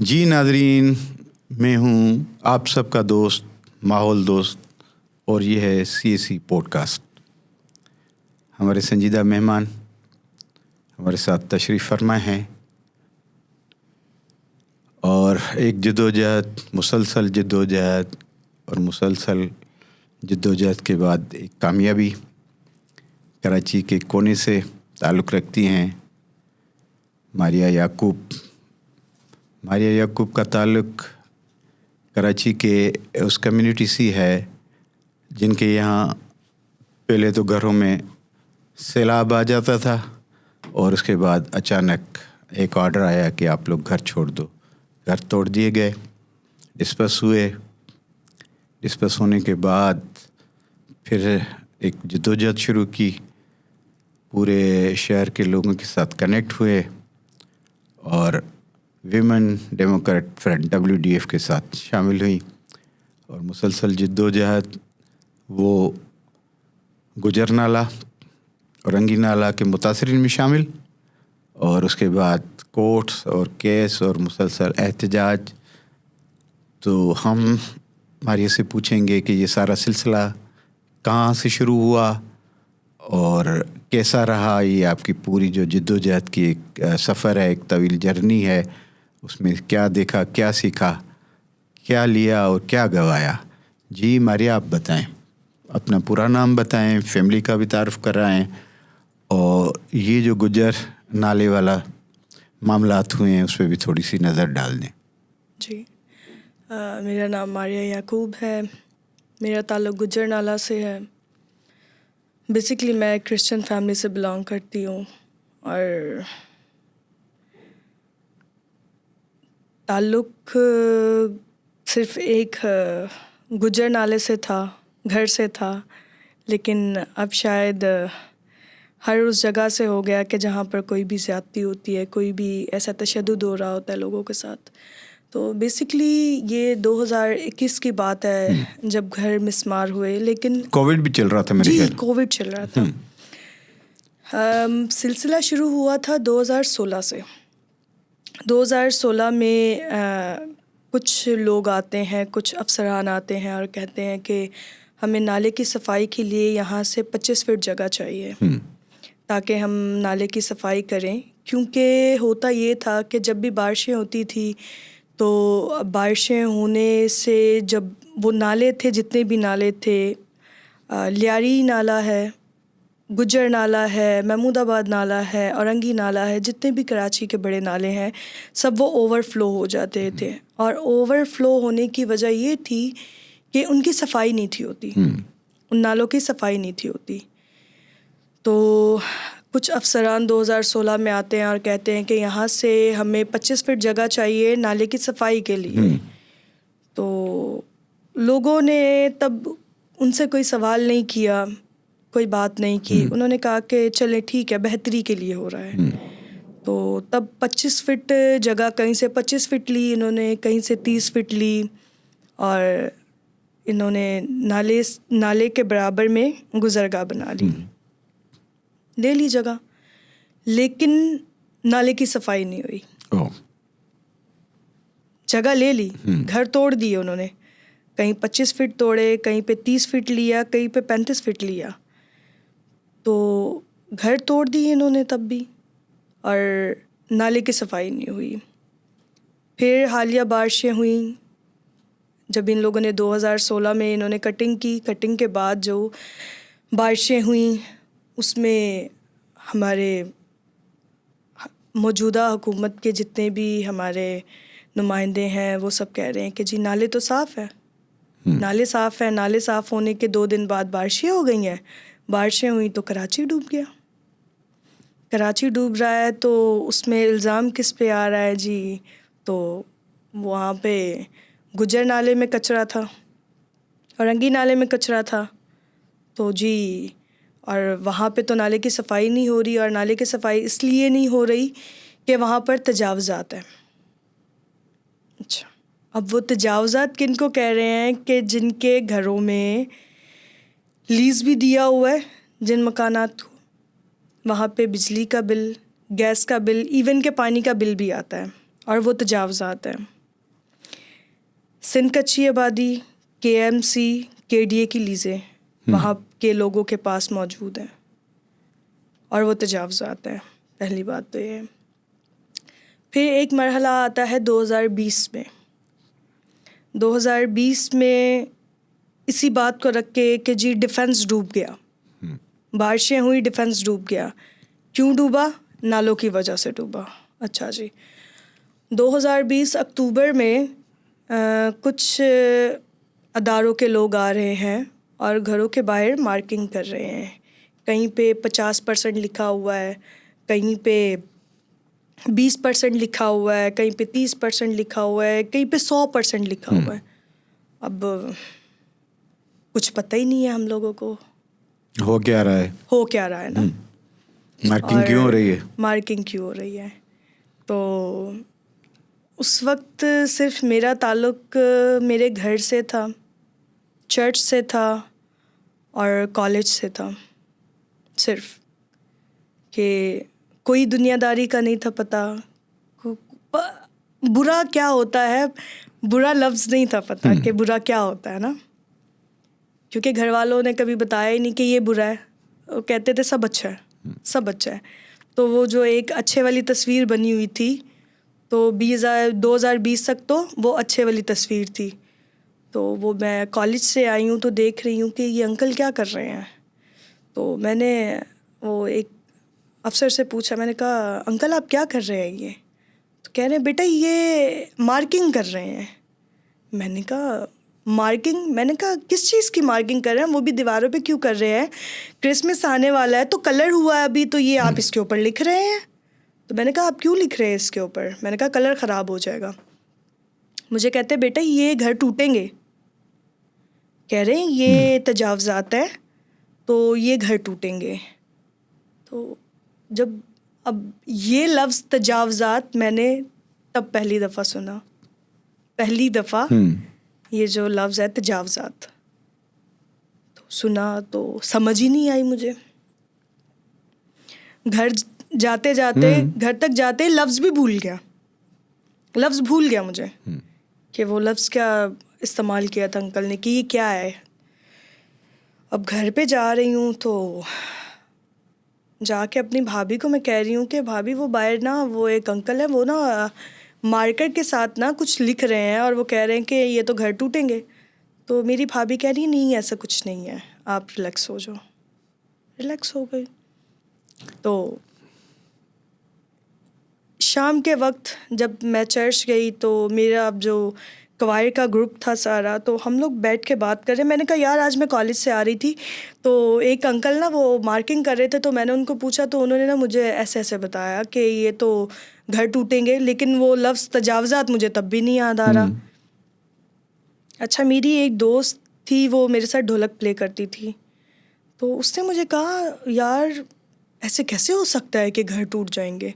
जी नाज़रीन, मैं हूँ आप सबका दोस्त, माहौल दोस्त, और ये है CSE पॉडकास्ट। हमारे संजीदा मेहमान हमारे साथ तशरीफ़ फरमाए हैं और एक जद्दोजहद, मुसलसल जद्दोजहद और मुसलसल जद्दोजहद के बाद एक कामयाबी कराची के कोने से ताल्लुक़ रखती हैं मारिया याकूब। मारिया याकूब का ताल्लुक़ कराची के उस कम्युनिटी से है जिनके यहाँ पहले तो घरों में सैलाब आ जाता था और उसके बाद अचानक एक ऑर्डर आया कि आप लोग घर छोड़ दो। घर तोड़ दिए गए, डिस्पर्स हुए। डिस्पर्स होने के बाद फिर एक जद्दोजहद शुरू की, पूरे शहर के लोगों के साथ कनेक्ट हुए और विमेन डेमोक्रेट फ्रंट WDF के साथ शामिल हुई और मुसलसल जद्दोजहद वो गुजर नाला और रंगी नाला के मुतासरीन में शामिल, और उसके बाद कोर्ट्स और केस और मुसलसल एहतजाज। तो हम मारिया से पूछेंगे कि ये सारा सिलसिला कहाँ से शुरू हुआ और कैसा रहा ये आपकी पूरी जो जद्दोजहद की एक सफ़र है, एक तवील जर्नी है, उसमें क्या देखा, क्या सीखा, क्या लिया और क्या गवाया। जी मारिया, आप बताएं, अपना पूरा नाम बताएं, फैमिली का भी तारुफ कराएं और ये जो गुजर नाले वाला मामलात हुए हैं उस पर भी थोड़ी सी नज़र डाल दें। जी, मेरा नाम मारिया याकूब है। मेरा ताल्लुक़ गुजर नाला से है। बेसिकली मैं क्रिश्चियन फैमिली से बिलोंग करती हूँ और ताल्लुक़ सिर्फ़ एक गुजर नाले से था, घर से था, लेकिन अब शायद हर उस जगह से हो गया कि जहाँ पर कोई भी ज़्यादती होती है, कोई भी ऐसा तशद्दुद हो रहा होता है लोगों के साथ। तो बेसिकली ये 2021 की बात है जब घर मिस्मार हुए, लेकिन कोविड भी चल रहा था मेरे ख्याल। जी, कोविड चल रहा था। सिलसिला शुरू हुआ था 2016 से। 2016 में कुछ लोग आते हैं, कुछ अफसरान आते हैं और कहते हैं कि हमें नाले की सफाई के लिए यहाँ से 25 फीट जगह चाहिए ताकि हम नाले की सफाई करें। क्योंकि होता ये था कि जब भी बारिशें होती थी तो बारिशें होने से जब वो नाले थे, जितने भी नाले थे, लियारी नाला है, गुजर नाला है, महमूदाबाद नाला है, औरंगी नाला है, जितने भी कराची के बड़े नाले हैं सब वो ओवरफ्लो हो जाते थे। और ओवरफ्लो होने की वजह ये थी कि उनकी सफाई नहीं थी होती, उन नालों की सफाई नहीं थी होती। तो कुछ अफसरान 2016 में आते हैं और कहते हैं कि यहाँ से हमें 25 फीट जगह चाहिए नाले की सफाई के लिए। तो लोगों ने तब उनसे कोई सवाल नहीं किया, कोई बात नहीं की। उन्होंने कहा कि चले ठीक है, बेहतरी के लिए हो रहा है। तो तब 25 फीट जगह कहीं से 25 फीट ली इन्होंने, कहीं से 30 फीट ली और इन्होंने नाले के बराबर में गुजरगाह बना ली, ले ली जगह, लेकिन नाले की सफाई नहीं हुई। जगह ले ली, घर तोड़ दिए उन्होंने, कहीं 25 फीट तोड़े, कहीं पे 30 फीट लिया, कहीं पे 35 फीट लिया। तो घर तोड़ दिए इन्होंने तब भी और नाले की सफाई नहीं हुई। फिर हालिया बारिशें हुई जब इन लोगों ने 2016 में इन्होंने कटिंग की। कटिंग के बाद जो बारिशें हुई उसमें हमारे मौजूदा हुकूमत के जितने भी हमारे नुमाइंदे हैं वो सब कह रहे हैं कि जी नाले तो साफ़ है, नाले साफ़ है। नाले साफ़ होने के 2 दिन बाद बारिशें हो गई हैं। बारिशें हुई तो कराची डूब गया। कराची डूब रहा है तो उसमें इल्ज़ाम किस पे आ रहा है जी? तो वहाँ पे गुजर नाले में कचरा था, औरंगी नाले में कचरा था, तो जी, और वहाँ पे तो नाले की सफाई नहीं हो रही। और नाले की सफाई इसलिए नहीं हो रही कि वहाँ पर तजावज़ात है। अच्छा, अब वो तजावज़ात किन को कह रहे हैं कि जिनके घरों में लीज़ भी दिया हुआ है, जिन मकानात को, वहाँ पे बिजली का बिल, गैस का बिल, इवन के पानी का बिल भी आता है। और वो तजावज़ात हैं। सिंध कच्ची आबादी, KMC, KDA की लीज़ें वहाँ के लोगों के पास मौजूद हैं और वो तजावज़ात हैं। पहली बात तो ये है। फिर एक मरहला आता है 2020 में। 2020 में इसी बात को रख के कि जी डिफेंस डूब गया, बारिशें हुई, डिफेंस डूब गया। क्यों डूबा? नालों की वजह से डूबा। अच्छा जी, 2020 अक्टूबर में कुछ अदारों के लोग आ रहे हैं और घरों के बाहर मार्किंग कर रहे हैं। कहीं पे 50% लिखा हुआ है, कहीं पे 20% लिखा हुआ है, कहीं पे 30% लिखा हुआ है, कहीं पे 100% लिखा हुआ है। अब कुछ पता ही नहीं है हम लोगों को हो क्या रहा है, हो क्या रहा है ना। मार्किंग क्यों हो रही है। मार्किंग क्यों हो रही है। तो उस वक्त सिर्फ मेरा ताल्लुक मेरे घर से था, चर्च से था और कॉलेज से था। सिर्फ कि कोई दुनियादारी का नहीं था पता, बुरा क्या होता है, बुरा लफ्ज़ नहीं था पता कि बुरा क्या होता है ना, क्योंकि घर वालों ने कभी बताया ही नहीं कि ये बुरा है। वो कहते थे सब अच्छा है, सब अच्छा है। तो वो जो एक अच्छे वाली तस्वीर बनी हुई थी, तो 2020 तक तो वो अच्छे वाली तस्वीर थी। तो वो मैं कॉलेज से आई हूँ तो देख रही हूँ कि ये अंकल क्या कर रहे हैं। तो मैंने वो एक अफसर से पूछा, मैंने कहा अंकल आप क्या कर रहे हैं ये। तो कह रहे हैं बेटा ये मार्किंग कर रहे हैं। मैंने कहा मार्किंग? मैंने कहा किस चीज़ की मार्किंग कर रहे हैं, वो भी दीवारों पे क्यों कर रहे हैं, क्रिसमस आने वाला है तो कलर हुआ है अभी, तो ये आप इसके ऊपर लिख रहे हैं। तो मैंने कहा आप क्यों लिख रहे हैं इसके ऊपर। मैंने कहा कलर ख़राब हो जाएगा। मुझे कहते हैं बेटा ये घर टूटेंगे। कह रहे हैं ये तजावज़ात है तो ये घर टूटेंगे। तो जब अब ये लफ्ज़ तजावज़ात मैंने तब पहली दफ़ा सुना, पहली दफ़ा ये जो लफ्ज़ है तजावज़ात, तो सुना तो समझ ही नहीं आई मुझे। घर जाते जाते घर तक जाते लफ्ज़ भी भूल गया, लफ्ज़ भूल गया मुझे कि वो लफ्ज़ क्या इस्तेमाल किया था अंकल ने, कि ये क्या है। अब घर पे जा रही हूँ तो जाके अपनी भाभी को मैं कह रही हूँ कि भाभी वो बाहर ना वो एक अंकल है, वो ना मार्कर के साथ ना कुछ लिख रहे हैं और वो कह रहे हैं कि ये तो घर टूटेंगे। तो मेरी भाभी कह रही नहीं ऐसा कुछ नहीं है, आप रिलैक्स हो जाओ। रिलैक्स हो गई। तो शाम के वक्त जब मैं चर्च गई तो मेरा अब जो क्वायर का ग्रुप था सारा, तो हम लोग बैठ के बात कर रहे। मैंने कहा यार आज मैं कॉलेज से आ रही थी तो एक अंकल ना वो मार्किंग कर रहे थे, तो मैंने उनको पूछा तो उन्होंने ना मुझे ऐसे ऐसे बताया कि ये तो घर टूटेंगे, लेकिन वो लफ्ज़ तजावज़ात मुझे तब भी नहीं याद आ रहा। अच्छा, मेरी एक दोस्त थी वो मेरे साथ ढोलक प्ले करती थी, तो उसने मुझे कहा यार ऐसे कैसे हो सकता है कि घर टूट जाएंगे,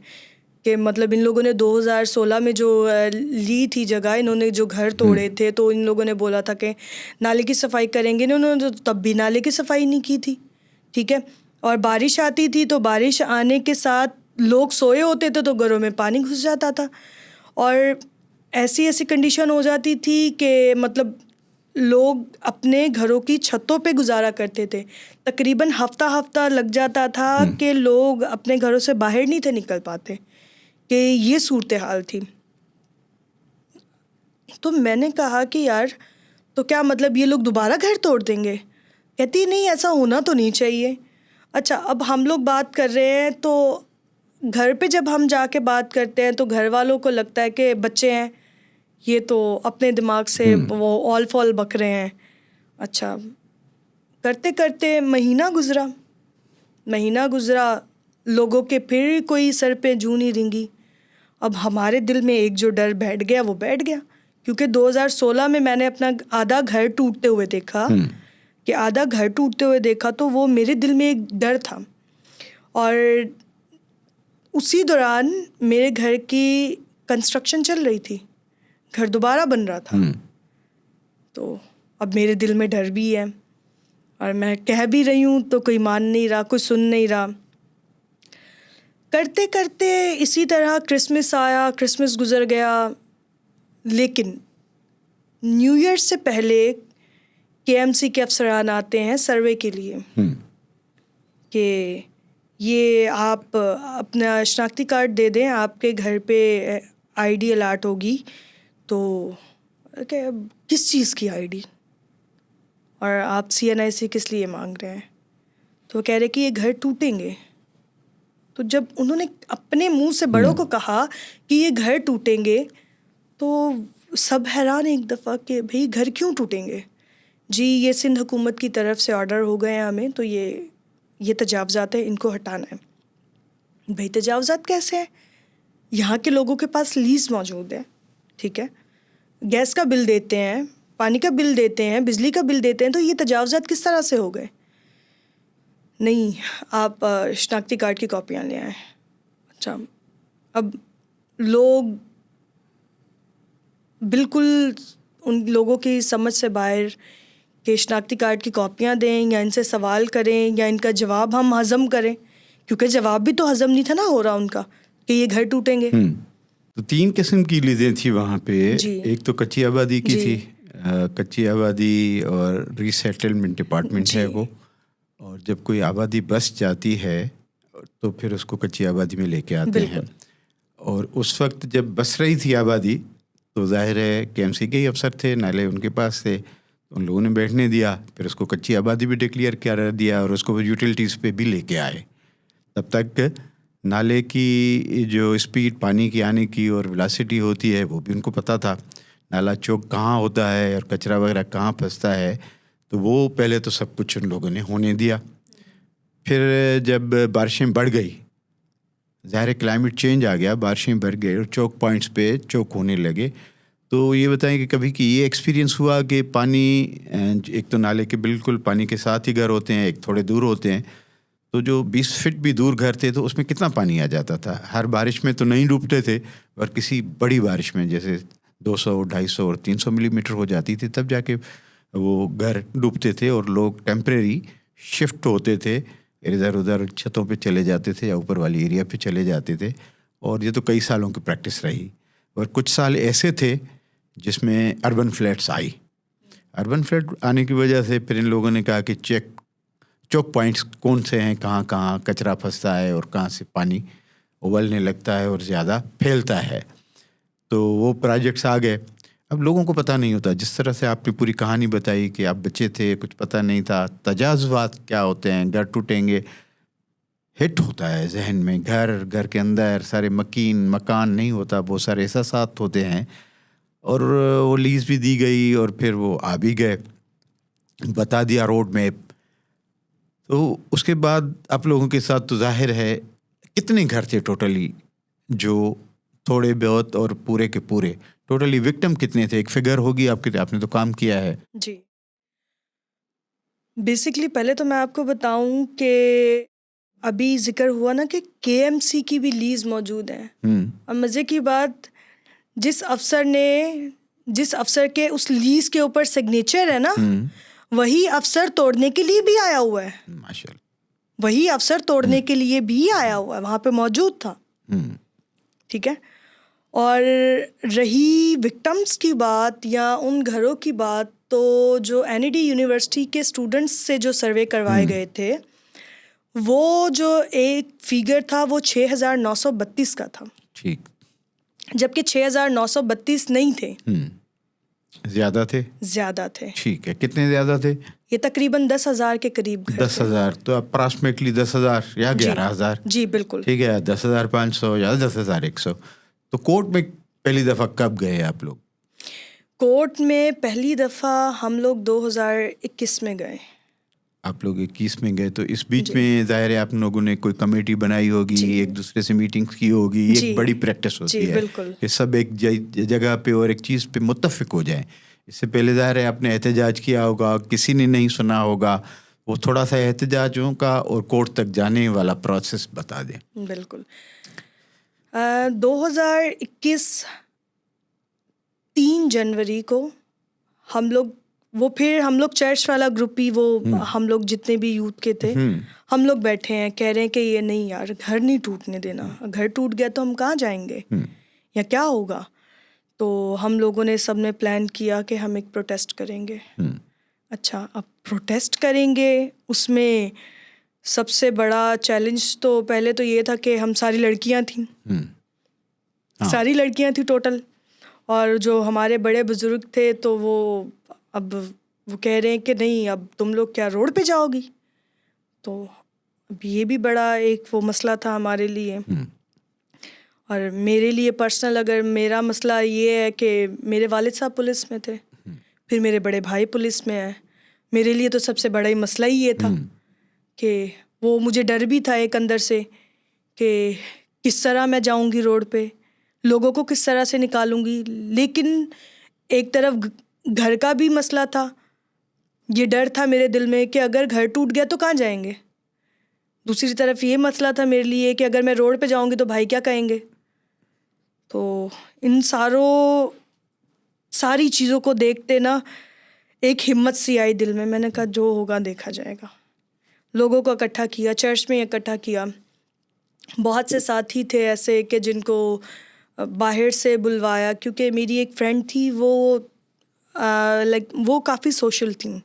कि मतलब इन लोगों ने 2016 में जो ली थी जगह, इन्होंने जो घर तोड़े थे तो इन लोगों ने बोला था कि नाले की सफाई करेंगे, इन्होंने तो तब भी नाले की सफाई नहीं की थी। ठीक है, और बारिश आती थी तो बारिश आने के साथ लोग सोए होते थे तो घरों में पानी घुस जाता था, और ऐसी ऐसी कंडीशन हो जाती थी कि मतलब लोग अपने घरों की छतों पे गुजारा करते थे। तकरीबन हफ्ता हफ्ता लग जाता था कि लोग अपने घरों से बाहर नहीं थे निकल पाते, कि ये सूरत हाल थी। तो मैंने कहा कि यार तो क्या मतलब ये लोग दोबारा घर तोड़ देंगे। कहती नहीं ऐसा होना तो नहीं चाहिए। अच्छा, अब हम लोग बात कर रहे हैं तो घर पे जब हम जाके बात करते हैं तो घर वालों को लगता है कि बच्चे हैं ये तो अपने दिमाग से वो ऑल फॉल बक रहे हैं। अच्छा, करते करते महीना गुज़रा, लोगों के फिर कोई सर पे जूं नहीं रेंगी। अब हमारे दिल में एक जो डर बैठ गया वो बैठ गया, क्योंकि 2016 में मैंने अपना आधा घर टूटते हुए देखा, कि आधा घर टूटते हुए देखा, तो वो मेरे दिल में एक डर था। और उसी दौरान मेरे घर की कंस्ट्रक्शन चल रही थी, घर दोबारा बन रहा था। तो अब मेरे दिल में डर भी है और मैं कह भी रही हूँ तो कोई मान नहीं रहा, कोई सुन नहीं रहा। करते करते इसी तरह क्रिसमस आया, क्रिसमस गुजर गया, लेकिन न्यू ईयर से पहले केएमसी के अफसरान आते हैं सर्वे के लिए कि ये आप अपना शनाख्ती कार्ड दे दें, आपके घर पे आईडी अलाट होगी। तो किस चीज़ की आईडी, और आप CNIC किस लिए मांग रहे हैं? तो वो कह रहे कि ये घर टूटेंगे। तो जब उन्होंने अपने मुंह से बड़ों को कहा कि ये घर टूटेंगे, तो सब हैरान एक दफ़ा कि भाई घर क्यों टूटेंगे? जी ये सिंध हुकूमत की तरफ से ऑर्डर हो गए हैं हमें, तो ये तजावज़ात है, इनको हटाना है। भाई तजावज़ात कैसे हैं? यहाँ के लोगों के पास लीज़ मौजूद है, ठीक है, गैस का बिल देते हैं, पानी का बिल देते हैं, बिजली का बिल देते हैं, तो ये तजावज़ात किस तरह से हो गए? नहीं, आप शनाख्ती कार्ड की कॉपियाँ ले आएँ। अच्छा, अब लोग बिल्कुल उन लोगों की समझ से बाहर कि शनाख्ती कार्ड की कॉपियाँ दें या इनसे सवाल करें या इनका जवाब हम हज़म करें, क्योंकि जवाब भी तो हज़म नहीं था ना हो रहा उनका कि ये घर टूटेंगे। तो 3 किस्म की लीजें थी वहाँ पे। एक तो कच्ची आबादी की थी, कच्ची आबादी और रीसेटलमेंट डिपार्टमेंट है वो, और जब कोई आबादी बस जाती है तो फिर उसको कच्ची आबादी में लेके आते हैं। और उस वक्त जब बस रही थी आबादी तो जाहिर है KMC के ही अफसर थे, नाले उनके पास थे, उन लोगों ने बैठने दिया, फिर उसको कच्ची आबादी भी डिक्लेयर कर दिया और उसको यूटिलिटीज़ पे भी लेके आए। तब तक नाले की जो स्पीड पानी की आने की और वेलोसिटी होती है वो भी उनको पता था, नाला चौक कहाँ होता है और कचरा वगैरह कहाँ फंसता है, तो वो पहले तो सब कुछ उन लोगों ने होने दिया। फिर जब बारिशें बढ़ गई, ज़ाहिर है क्लाइमेट चेंज आ गया, बारिशें बढ़ गई और चौक पॉइंट्स पे चौक होने लगे। तो ये बताएं कि कभी कि ये एक्सपीरियंस हुआ कि पानी, एक तो नाले के बिल्कुल पानी के साथ ही घर होते हैं, एक थोड़े दूर होते हैं, तो जो 20 फीट भी दूर घर थे तो उसमें कितना पानी आ जाता था। हर बारिश में तो नहीं डूबते थे, और किसी बड़ी बारिश में जैसे 200, 250 और 300 मिलीमीटर हो जाती थी तब जाके वो घर डूबते थे और लोग टेम्परेरी शिफ्ट होते थे, इधर उधर छतों पे चले जाते थे या ऊपर वाली एरिया पे चले जाते थे। और ये तो कई सालों की प्रैक्टिस रही। और कुछ साल ऐसे थे जिसमें अर्बन फ्लैट्स आई। अर्बन फ्लैट आने की वजह से फिर इन लोगों ने कहा कि चौक पॉइंट्स कौन से हैं, कहाँ कहाँ कचरा फंसता है और कहाँ से पानी उबलने लगता है और ज़्यादा फैलता है। तो वो प्रोजेक्ट्स आ गए। अब लोगों को पता नहीं होता, जिस तरह से आपने पूरी कहानी बताई कि आप बच्चे थे, कुछ पता नहीं था तजाज़ुबात क्या होते हैं, घर टूटेंगे, हिट होता है जहन में, घर के अंदर सारे मकान नहीं होता, बहुत सारे एहसासात होते हैं। और वो लीज़ भी दी गई और फिर वो आ भी गए, बता दिया रोड मैप। तो उसके बाद आप लोगों के साथ तो जाहिर है कितने घर थे टोटली, जो थोड़े बहुत और पूरे के पूरे टोटली विक्टिम कितने थे? एक फिगर होगी आपके, आपने तो काम किया है। जी, बेसिकली पहले तो मैं आपको बताऊं कि अभी जिक्र हुआ ना कि KMC की भी लीज मौजूद है। और मज़े की बात, जिस अफसर के उस लीज के ऊपर सिग्नेचर है ना, वही अफसर तोड़ने के लिए भी आया हुआ है। माशाल्लाह, वही अफसर तोड़ने के लिए भी आया हुआ है, वहाँ पे मौजूद था। ठीक है। और रही विक्टिम्स की बात या उन घरों की बात, तो जो NED यूनिवर्सिटी के स्टूडेंट्स से जो सर्वे करवाए गए थे, वो जो एक फिगर था वो 6,932 का था। ठीक, जबकि 6,932 नहीं थे, ज़्यादा थे। ठीक है, कितने ज़्यादा थे? ये तकरीबन 10,000 के करीब घर 10,000, तो अप्रॉक्सीमेटली 10,000 या 11,000। जी बिल्कुल, ठीक है, 10,500 या 10,100। तो कोर्ट में पहली दफ़ा कब गए आप लोग? कोर्ट में पहली दफ़ा हम लोग 2021 में गए। आप लोग 21 में गए, तो इस बीच में ज़ाहिर है आप लोगों ने कोई कमेटी बनाई होगी, एक दूसरे से मीटिंग्स की होगी, एक बड़ी प्रैक्टिस होती है कि सब एक जगह पे और एक चीज़ पे मुत्तफिक हो जाएं। इससे पहले ज़ाहिर है आपने एहतजाज किया होगा, किसी ने नहीं सुना होगा, वो थोड़ा सा एहतजाजों का और कोर्ट तक जाने वाला प्रोसेस बता दें। बिल्कुल, 2021 3 जनवरी को हम लोग वो फिर हम लोग चर्च वाला ग्रुप ही वो हम लोग जितने भी यूथ के थे हम लोग बैठे हैं, कह रहे हैं कि ये नहीं यार, घर नहीं टूटने देना, घर टूट गया तो हम कहाँ जाएंगे या क्या होगा। तो हम लोगों ने सब ने प्लान किया कि हम एक प्रोटेस्ट करेंगे। अच्छा, अब प्रोटेस्ट करेंगे, उसमें सबसे बड़ा चैलेंज तो पहले तो ये था कि हम सारी लड़कियां थीं, सारी लड़कियां थी टोटल, और जो हमारे बड़े बुजुर्ग थे तो वो कह रहे हैं कि नहीं, अब तुम लोग क्या रोड पे जाओगी। तो अब ये भी बड़ा एक वो मसला था हमारे लिए। और मेरे लिए पर्सनल अगर मेरा मसला ये है कि मेरे वालिद साहब पुलिस में थे, फिर मेरे बड़े भाई पुलिस में है। मेरे लिए तो सबसे बड़ा ही मसला ही ये था कि वो मुझे डर भी था एक अंदर से कि किस तरह मैं जाऊंगी रोड पे, लोगों को किस तरह से निकालूंगी। लेकिन एक तरफ घर का भी मसला था, ये डर था मेरे दिल में कि अगर घर टूट गया तो कहाँ जाएंगे। दूसरी तरफ ये मसला था मेरे लिए कि अगर मैं रोड पे जाऊंगी तो भाई क्या कहेंगे। तो इन सारी चीज़ों को देखते ना एक हिम्मत सी आई दिल में। मैंने कहा जो होगा देखा जाएगा। लोगों को इकट्ठा किया, चर्च में इकट्ठा किया। बहुत से साथी थे ऐसे कि जिनको बाहर से बुलवाया, क्योंकि मेरी एक फ्रेंड थी वो वो काफ़ी सोशल थी।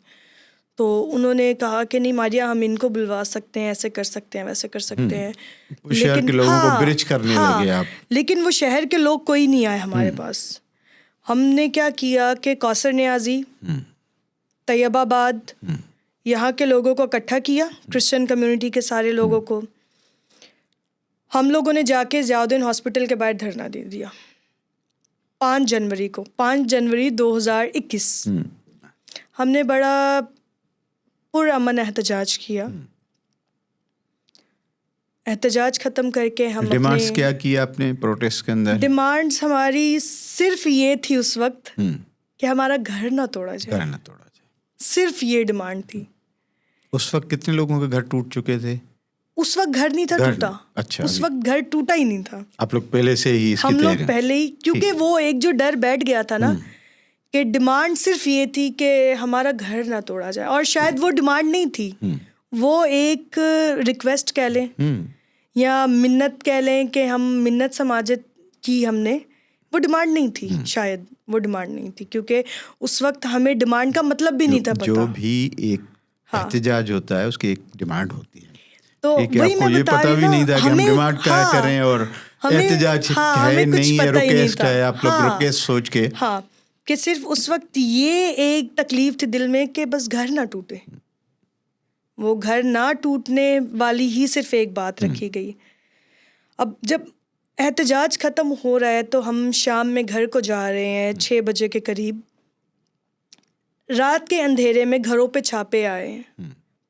तो उन्होंने कहा कि नहीं मारिया, हम इनको बुलवा सकते हैं, ऐसे कर सकते हैं, वैसे कर सकते हैं। शहर के लोगों को ब्रिज करने लगे आप। लेकिन वो शहर के लोग कोई नहीं आए हमारे पास। हमने क्या किया कि कौसर न्याजी, तैयबाबाद, यहाँ के लोगों को इकट्ठा किया, क्रिश्चियन कम्युनिटी के सारे लोगों को। हम लोगों ने जाके ज़ियाउद्दीन हॉस्पिटल के बाहर धरना दे दिया 5 जनवरी 2021। हमने बड़ा पुरअमन एहतजाज किया। एहतजाज ख़त्म करके हम डिमांड्स क्या किया आपने प्रोटेस्ट के अंदर? डिमांड्स हमारी सिर्फ ये थी उस वक्त कि हमारा घर ना तोड़ा जाए, सिर्फ ये डिमांड थी। उस वक्त कितने लोगों के घर टूट चुके थे? उस वक्त घर नहीं था टूटा। अच्छा, उस वक्त घर टूटा ही नहीं था। आप लोग पहले से ही इसकी हम लोग पहले ही, क्योंकि वो एक जो डर बैठ गया था ना कि डिमांड सिर्फ ये थी कि हमारा घर ना तोड़ा जाए। और शायद वो डिमांड नहीं थी, वो एक रिक्वेस्ट कह लें या मिन्नत कह लें कि हम मिन्नत समाजत की हमने। वो डिमांड नहीं थी, शायद वो डिमांड नहीं थी, क्योंकि उस वक्त हमें डिमांड का मतलब भी नहीं था पता। जो भी एक एहतजाज होता है उसकी एक डिमांड होती है। तो वही मैं ये पता भी नहीं था कि हम डिमांड क्या करें और एहतजाज है नहीं है, रिक्वेस्ट है, आप लोग रिक्वेस्ट सोच के। कि सिर्फ उस वक्त ये एक तकलीफ थी दिल में कि बस घर ना टूटे। वो घर ना टूटने वाली ही सिर्फ एक बात रखी गई। अब जब एहतजाज ख़त्म हो रहा है तो हम शाम में घर को जा रहे हैं 6 बजे के करीब। रात के अंधेरे में घरों पे छापे आए,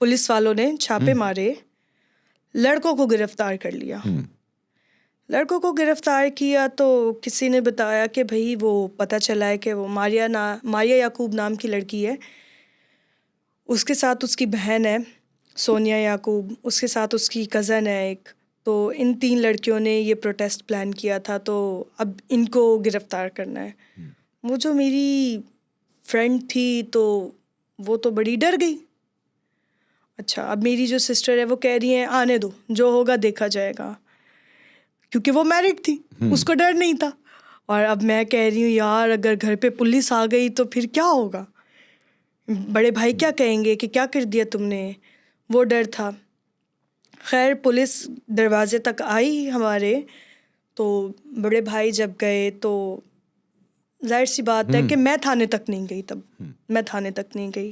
पुलिस वालों ने छापे मारे, लड़कों को गिरफ्तार कर लिया। लड़कों को गिरफ्तार किया तो किसी ने बताया कि भाई वो पता चला है कि वो मारिया याकूब नाम की लड़की है, उसके साथ उसकी बहन है सोनिया याकूब, उसके साथ उसकी कज़न है एक। तो इन 3 लड़कियों ने ये प्रोटेस्ट प्लान किया था, तो अब इनको गिरफ्तार करना है। वो जो मेरी फ्रेंड थी तो वो तो बड़ी डर गई। अच्छा, अब मेरी जो सिस्टर है वो कह रही है आने दो, जो होगा देखा जाएगा, क्योंकि वो मैरिड थी, उसको डर नहीं था। और अब मैं कह रही हूँ यार अगर घर पे पुलिस आ गई तो फिर क्या होगा, बड़े भाई क्या कहेंगे कि क्या कर दिया तुमने। वो डर था। खैर पुलिस दरवाजे तक आई हमारे, तो बड़े भाई जब गए तो जाहिर सी बात है कि मैं थाने तक नहीं गई। तब मैं थाने तक नहीं गई।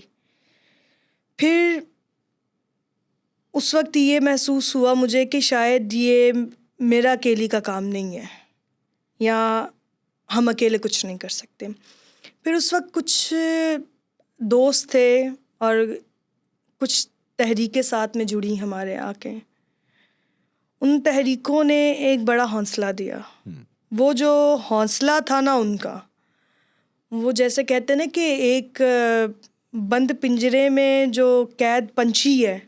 फिर उस वक्त ये महसूस हुआ मुझे कि शायद ये मेरा अकेली का काम नहीं है, या हम अकेले कुछ नहीं कर सकते। फिर उस वक्त कुछ दोस्त थे और कुछ तहरीकें साथ में जुड़ी हमारे आके। उन तहरीकों ने एक बड़ा हौसला दिया। वो जो हौसला था ना उनका, वो जैसे कहते हैं ना कि एक बंद पिंजरे में जो कैद पंछी है,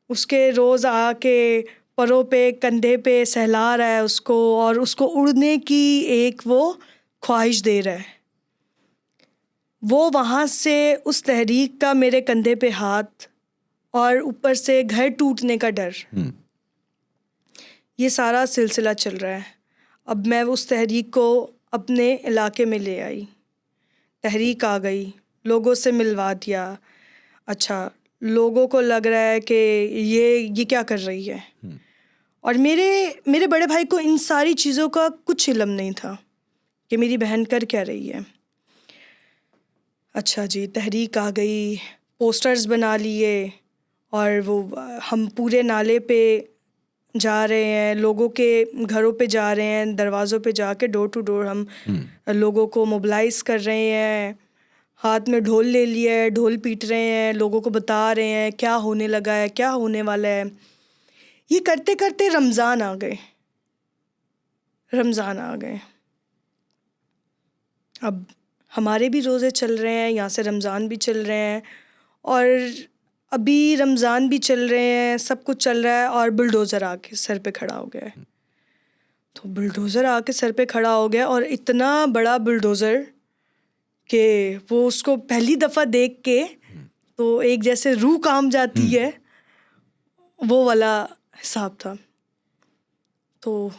उसके रोज़ आके परों पे कंधे पे सहला रहा है उसको, और उसको उड़ने की एक वो ख्वाहिश दे रहा है। वो वहाँ से उस तहरीक का मेरे कंधे पे हाथ और ऊपर से घर टूटने का डर, ये सारा सिलसिला चल रहा है। अब मैं उस तहरीक को अपने इलाके में ले आई, तहरीक आ गई, लोगों से मिलवा दिया। अच्छा, लोगों को लग रहा है कि ये क्या कर रही है, और मेरे बड़े भाई को इन सारी चीज़ों का कुछ इल्म नहीं था कि मेरी बहन कर क्या रही है। अच्छा जी, तहरीक आ गई, पोस्टर्स बना लिए, और वो हम पूरे नाले पे जा रहे हैं, लोगों के घरों पे जा रहे हैं, दरवाज़ों पे जाके डोर टू डोर हम लोगों को मोबिलाइज़ कर रहे हैं। हाथ में ढोल ले लिया है, ढोल पीट रहे हैं, लोगों को बता रहे हैं क्या होने लगा है, क्या होने वाला है। ये करते करते रमज़ान आ गए। अब हमारे भी रोज़े चल रहे हैं, यहाँ से रमज़ान भी चल रहे हैं, और अभी रमज़ान भी चल रहे हैं, सब कुछ चल रहा है, और बुलडोज़र आके सर पे खड़ा हो गया है। तो बुलडोज़र आके सर पे खड़ा हो गया, और इतना बड़ा बुलडोज़र कि वो उसको पहली दफ़ा देख के तो एक जैसे रूह काम जाती है, वो वाला हिसाब था। तो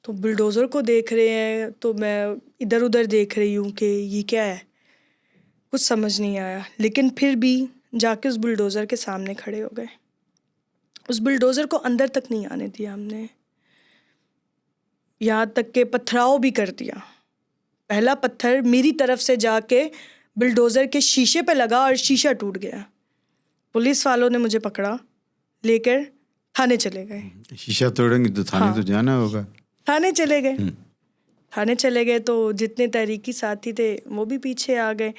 बुलडोज़र को देख रहे हैं, तो मैं इधर उधर देख रही हूँ कि ये क्या है, कुछ समझ नहीं आया। लेकिन फिर भी जाके उस बुलडोज़र के सामने खड़े हो गए। उस बुलडोज़र को अंदर तक नहीं आने दिया हमने, यहाँ तक के पथराव भी कर दिया। पहला पत्थर मेरी तरफ से जाके बुलडोज़र के शीशे पे लगा और शीशा टूट गया। पुलिस वालों ने मुझे पकड़ा, लेकर थाने चले गए। शीशा तोड़ेंगे तो थाने तो जाना होगा। थाने चले गए तो जितने तहरीकी साथी थे वो भी पीछे आ गए।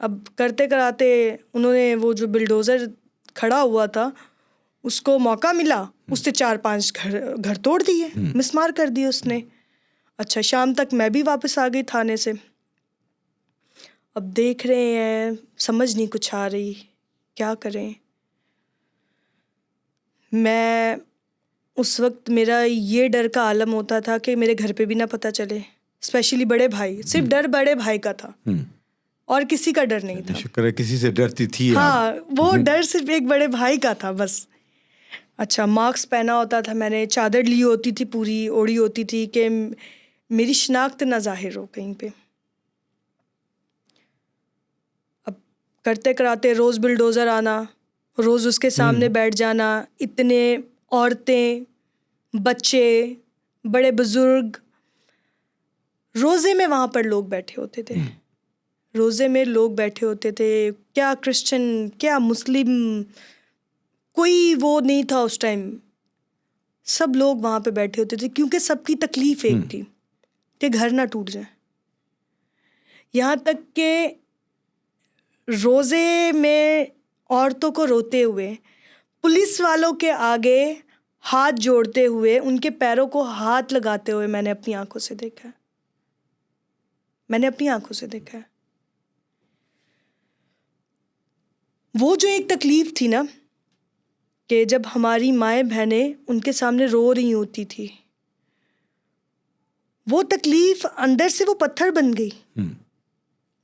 अब करते कराते उन्होंने वो जो बुलडोज़र खड़ा हुआ था उसको मौका मिला, उससे 4-5 घर तोड़ दिए, मिसमार कर दिए उसने। अच्छा, शाम तक मैं भी वापस आ गई थाने से। अब देख रहे हैं, समझ नहीं कुछ आ रही, क्या करें। मैं उस वक्त मेरा ये डर का आलम होता था कि मेरे घर पे भी ना पता चले, स्पेशली बड़े भाई। सिर्फ डर बड़े भाई का था और किसी का डर नहीं था। शुक्र है किसी से डरती थी। हाँ, वो डर सिर्फ एक बड़े भाई का था बस। अच्छा, मास्क पहना होता था मैंने, चादर ली होती थी, पूरी ओढ़ी होती थी कि मेरी शिनाख्त ना जाहिर हो कहीं पे। अब करते कराते रोज़ बुलडोज़र आना, रोज़ उसके सामने बैठ जाना, इतने औरतें, बच्चे, बड़े बुजुर्ग, रोज़े में वहाँ पर लोग बैठे होते थे। रोज़े में लोग बैठे होते थे, क्या क्रिश्चियन, क्या मुस्लिम, कोई वो नहीं था उस टाइम। सब लोग वहाँ पे बैठे होते थे, क्योंकि सबकी तकलीफ एक थी कि घर ना टूट जाए। यहाँ तक कि रोज़े में औरतों को रोते हुए, पुलिस वालों के आगे हाथ जोड़ते हुए, उनके पैरों को हाथ लगाते हुए मैंने अपनी आंखों से देखा है। वो जो एक तकलीफ थी ना, कि जब हमारी माएँ बहनें उनके सामने रो रही होती थी, वो तकलीफ अंदर से वो पत्थर बन गई।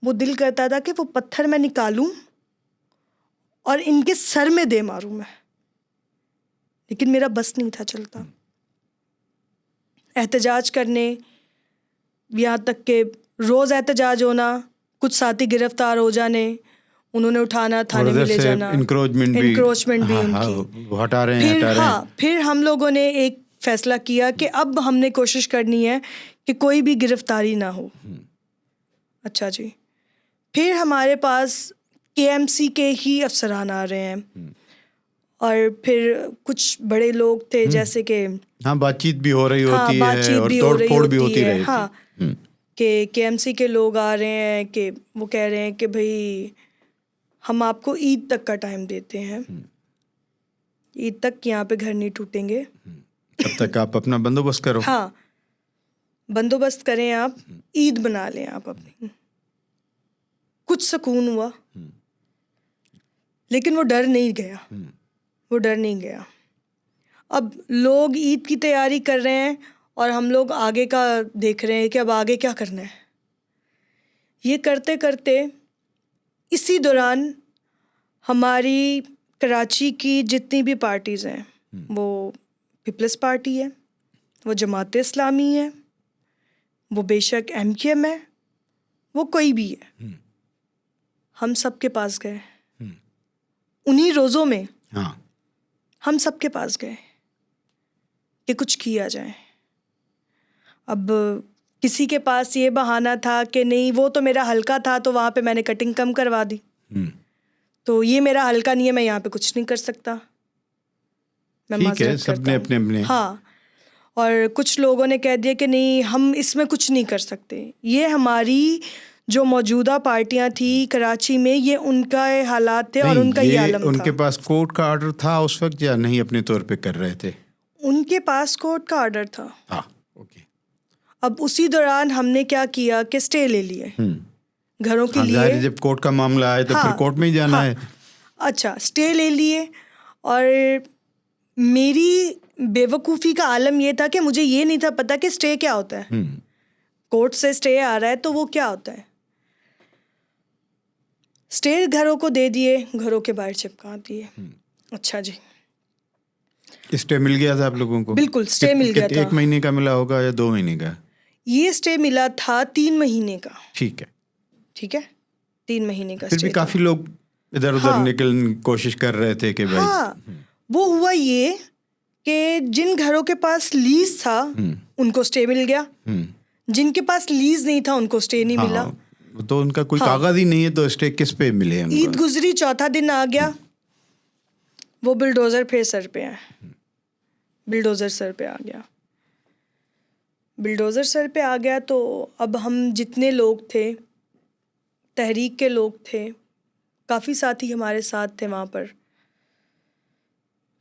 वो दिल करता था कि वो पत्थर मैं निकालूं और इनके सर में दे मारूं मैं, लेकिन मेरा बस नहीं था चलता। एहतजाज करने, यहाँ तक के रोज़ एहतजाज होना, कुछ साथी गिरफ्तार हो जाने, उन्होंने उठाना, थाने में ले जाना, इंक्रोचमेंट भी उनकी हटा रहे हैं। फिर हम लोगों ने एक फैसला किया कि अब हमने कोशिश करनी है कि कोई भी गिरफ्तारी ना हो। अच्छा जी, फिर हमारे पास KMC के ही अफसरान आ रहे हैं, और फिर कुछ बड़े लोग थे जैसे कि बातचीत भी हो रही होती है और तोड़-फोड़ भी होती रही थी। कि KMC के लोग आ रहे हैं कि वो कह रहे हैं कि भाई हम आपको ईद तक का टाइम देते हैं, ईद तक यहाँ पे घर नहीं टूटेंगे, तब तक आप अपना बंदोबस्त करो। हाँ, बंदोबस्त करें आप, ईद बना लें आप अपनी। कुछ सुकून हुआ, लेकिन वो डर नहीं गया। अब लोग ईद की तैयारी कर रहे हैं और हम लोग आगे का देख रहे हैं कि अब आगे क्या करना है। ये करते करते इसी दौरान हमारी कराची की जितनी भी पार्टीज़ हैं, वो पीपल्स पार्टी है, वो जमात इस्लामी है, वो बेशक MKM है, वो कोई भी है, हम सब के पास गए उन्हीं रोज़ों में। हाँ, हम सब के पास गए कि कुछ किया जाए। अब किसी के पास ये बहाना था कि नहीं वो तो मेरा हल्का था तो वहाँ पे मैंने कटिंग कम करवा दी, तो ये मेरा हल्का नहीं है, मैं यहाँ पे कुछ नहीं कर सकता, मैं ठीक है, माजरत सबने करता हूँ। अपने अपने हाँ, और कुछ लोगों ने कह दिया कि नहीं हम इसमें कुछ नहीं कर सकते। ये हमारी जो मौजूदा पार्टियां थी कराची में, ये उनका हालात थे और नहीं, उनका ये आलम उनके था। पास कोर्ट का ऑर्डर था उस वक्त या नहीं अपने तौर पे कर रहे थे? उनके पास कोर्ट का ऑर्डर था। हाँ, ओके। अब उसी दौरान हमने क्या किया कि स्टे ले लिए घरों के हाँ, लिए। जाहिर है, जब कोर्ट का मामला आए तो फिर कोर्ट में ही जाना है। अच्छा, स्टे ले लिए। और मेरी बेवकूफ़ी का आलम ये था कि मुझे ये नहीं था पता कि स्टे क्या होता है। कोर्ट से स्टे आ रहा है तो वो क्या होता है। स्टे घरों को दे दिए, घरों के बाहर चिपका दिए। अच्छा जी, स्टे मिल गया था आप लोगों को? बिल्कुल स्टे मिल गया था। 1 महीने का मिला होगा या 2 महीने का? ये स्टे मिला था 3 महीने का। ठीक है, ठीक है, 3 महीने का फिर स्टे भी काफी लोग इधर उधर निकलने की कोशिश कर रहे थे कि भाई। हाँ, वो हुआ ये कि जिन घरों के पास लीज था उनको स्टे मिल गया, जिनके पास लीज नहीं था उनको स्टे नहीं मिला। तो उनका कोई कागज ही नहीं है तो स्टे किस पे मिले उनको? ईद गुजरी, चौथा दिन आ गया, वो बुलडोजर फिर सर पे है। बुलडोजर सर पे आ गया, बुलडोजर सर पे आ गया। तो अब हम जितने लोग थे, तहरीक के लोग थे, काफ़ी साथी हमारे साथ थे वहाँ पर,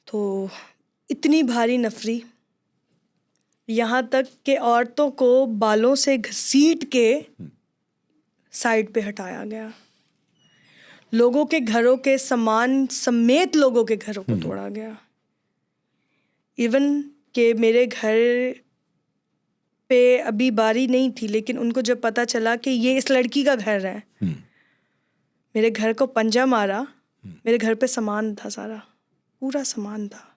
तो इतनी भारी नफरी, यहाँ तक कि औरतों को बालों से घसीट के साइड पे हटाया गया। लोगों के घरों के सामान समेत लोगों के घरों को तोड़ा गया। इवन कि मेरे घर पे अभी बारी नहीं थी, लेकिन उनको जब पता चला कि ये इस लड़की का घर है, मेरे घर को पंजा मारा। मेरे घर पे सामान था, सारा पूरा सामान था।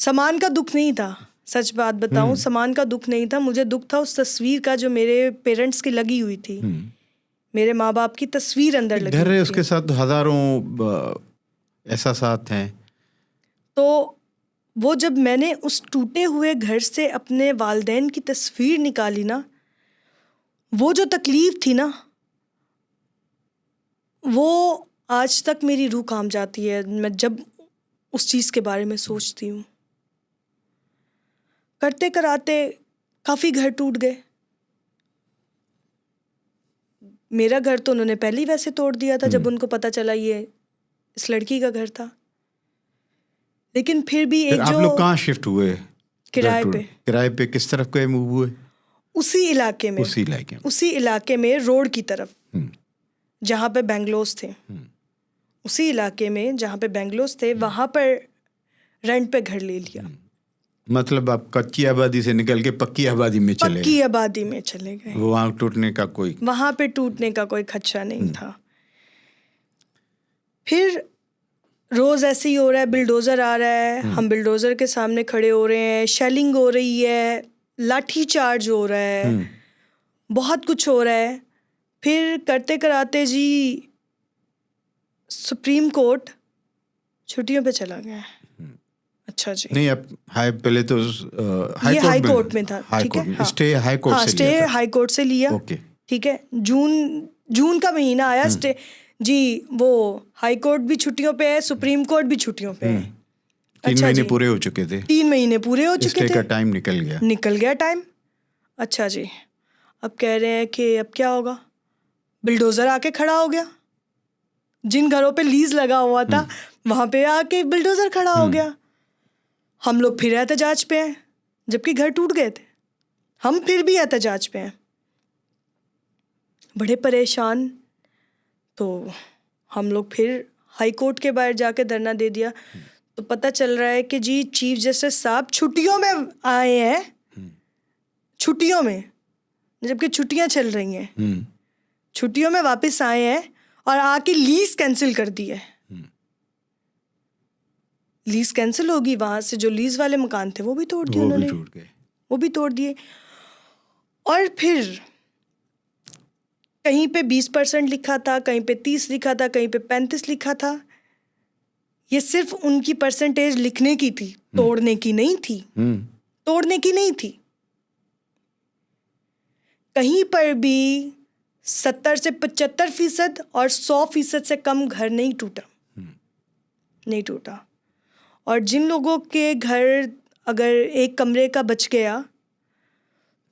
सामान का दुख नहीं था, सच बात बताऊं, सामान का दुख नहीं था। मुझे दुख था उस तस्वीर का जो मेरे पेरेंट्स की लगी हुई थी। मेरे माँ बाप की तस्वीर अंदर लगी घर है, हुई उसके थी। साथ हजारों एहसासात हैं। तो वो जब मैंने उस टूटे हुए घर से अपने वालिदैन की तस्वीर निकाली ना, वो जो तकलीफ थी ना, वो आज तक मेरी रूह कांप जाती है मैं जब उस चीज़ के बारे में सोचती हूँ। करते कराते काफ़ी घर टूट गए। मेरा घर तो उन्होंने पहले ही वैसे तोड़ दिया था जब उनको पता चला ये इस लड़की का घर था। लेकिन फिर भी एक आप लोग कहाँ शिफ्ट हुए? किराए पे। किराए पे किस तरफ के मूव हुए? उसी इलाके में, उसी इलाके में रोड की तरफ जहाँ पे बेंगलोस थे, उसी इलाके में जहाँ पे बेंगलोस थे, वहाँ पर रेंट पे घर ले लिया। मतलब आप कच्ची आबादी से निकल के पक्की आबादी में चले गए? पक्की आबादी में चले गए। वहाँ टूटने का वहाँ पे टूटने का कोई खदशा नहीं था। फिर रोज़ ऐसे ही हो रहा है, बिल्डोज़र आ रहा है, हम बिल्डोज़र के सामने खड़े हो रहे हैं, शेलिंग हो रही है, लाठी चार्ज हो रहा है, बहुत कुछ हो रहा है। फिर करते कराते जी सुप्रीम कोर्ट छुट्टियों पे चला गया। अच्छा जी, नहीं, अब पहले तो ये हाई कोर्ट में था। ठीक है, हाँ, स्टे हाई कोर्ट से स्टे लिया था। हाई कोर्ट से लिया। ओके, ठीक है, जून का महीना आया, स्टे जी, वो हाई कोर्ट भी छुट्टियों पे है, सुप्रीम कोर्ट भी छुट्टियों पे है। 3 महीने पूरे हो चुके थे। 3 महीने पूरे हो चुके स्टे थे। का टाइम निकल गया टाइम। अच्छा जी, अब कह रहे हैं कि अब क्या होगा। बिल्डोज़र आके खड़ा हो गया, जिन घरों पे लीज लगा हुआ था वहाँ पे आके बिल्डोज़र खड़ा हो गया। हम लोग फिर एहतजाज पे हैं, जबकि घर टूट गए थे, हम फिर भी एहतजाज पे हैं, बड़े परेशान। तो हम लोग फिर हाई कोर्ट के बाहर जाके धरना दे दिया। तो पता चल रहा है कि जी चीफ जस्टिस साहब छुट्टियों में आए हैं, छुट्टियों में, जबकि छुट्टियां चल रही हैं, छुट्टियों में वापस आए हैं और आके लीज कैंसिल कर दी है। लीज कैंसिल होगी, वहां से जो लीज वाले मकान थे वो भी तोड़ दिए वो भी उन्होंने, टूट गए। वो भी तोड़ दिए। और फिर कहीं पे 20% लिखा था, कहीं पे 30 लिखा था, कहीं पे 35 लिखा था। ये सिर्फ उनकी परसेंटेज लिखने की थी, तोड़ने की नहीं थी, तोड़ने की नहीं थी। कहीं पर भी 70 से 75% और 100% से कम घर नहीं टूटा, नहीं टूटा। और जिन लोगों के घर अगर एक कमरे का बच गया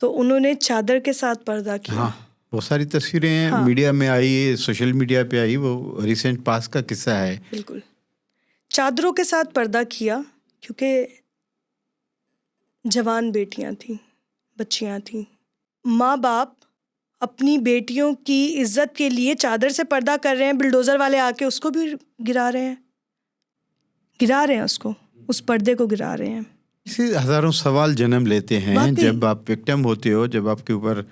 तो उन्होंने चादर के साथ पर्दा किया। हाँ, बहुत सारी तस्वीरें हाँ। मीडिया में आई, सोशल मीडिया पे आई, वो रिसेंट पास का किस्सा है। बिल्कुल, चादरों के साथ पर्दा किया क्योंकि जवान बेटियां थी, बच्चियां थी। माँ बाप अपनी बेटियों की इज्जत के लिए चादर से पर्दा कर रहे हैं, बिल्डोजर वाले आके उसको भी गिरा रहे हैं उसको, उस पर्दे को गिरा रहे हैं। इसे हजारों सवाल जन्म लेते हैं। वाकई। जब आप विक्टिम होते हो, जब आपके ऊपर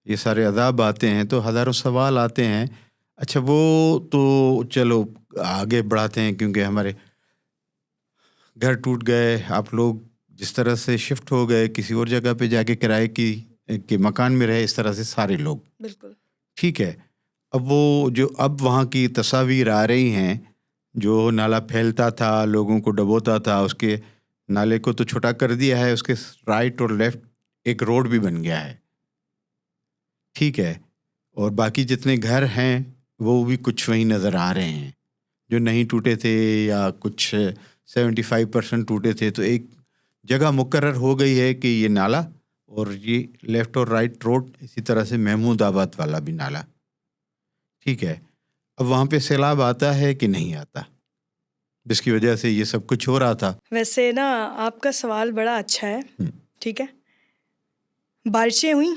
ये सारे अज़ाब आते हैं तो हजारों सवाल आते हैं। अच्छा, वो तो चलो आगे बढ़ाते हैं क्योंकि हमारे घर टूट गए, आप लोग जिस तरह से शिफ्ट हो गए, किसी और जगह पे जाके किराए के मकान में रहे, इस तरह से सारे लोग। बिल्कुल। ठीक है, अब वो जो अब वहाँ की तस्वीर आ रही हैं, जो नाला फैलता था, लोगों को डबोता था, उसके नाले को तो छोटा कर दिया है, उसके राइट और लेफ्ट एक रोड भी बन गया है। ठीक है, और बाकी जितने घर हैं वो भी कुछ वहीं नज़र आ रहे हैं, जो नहीं टूटे थे या कुछ 75% टूटे थे। तो एक जगह मुकर्रर हो गई है कि ये नाला और ये लेफ्ट और राइट रोड, इसी तरह से महमूदाबाद वाला भी नाला। ठीक है, अब वहाँ पे सैलाब आता है कि नहीं आता, जिसकी वजह से ये सब कुछ हो रहा था। वैसे ना आपका सवाल बड़ा अच्छा है। ठीक है, बारिशें हुई,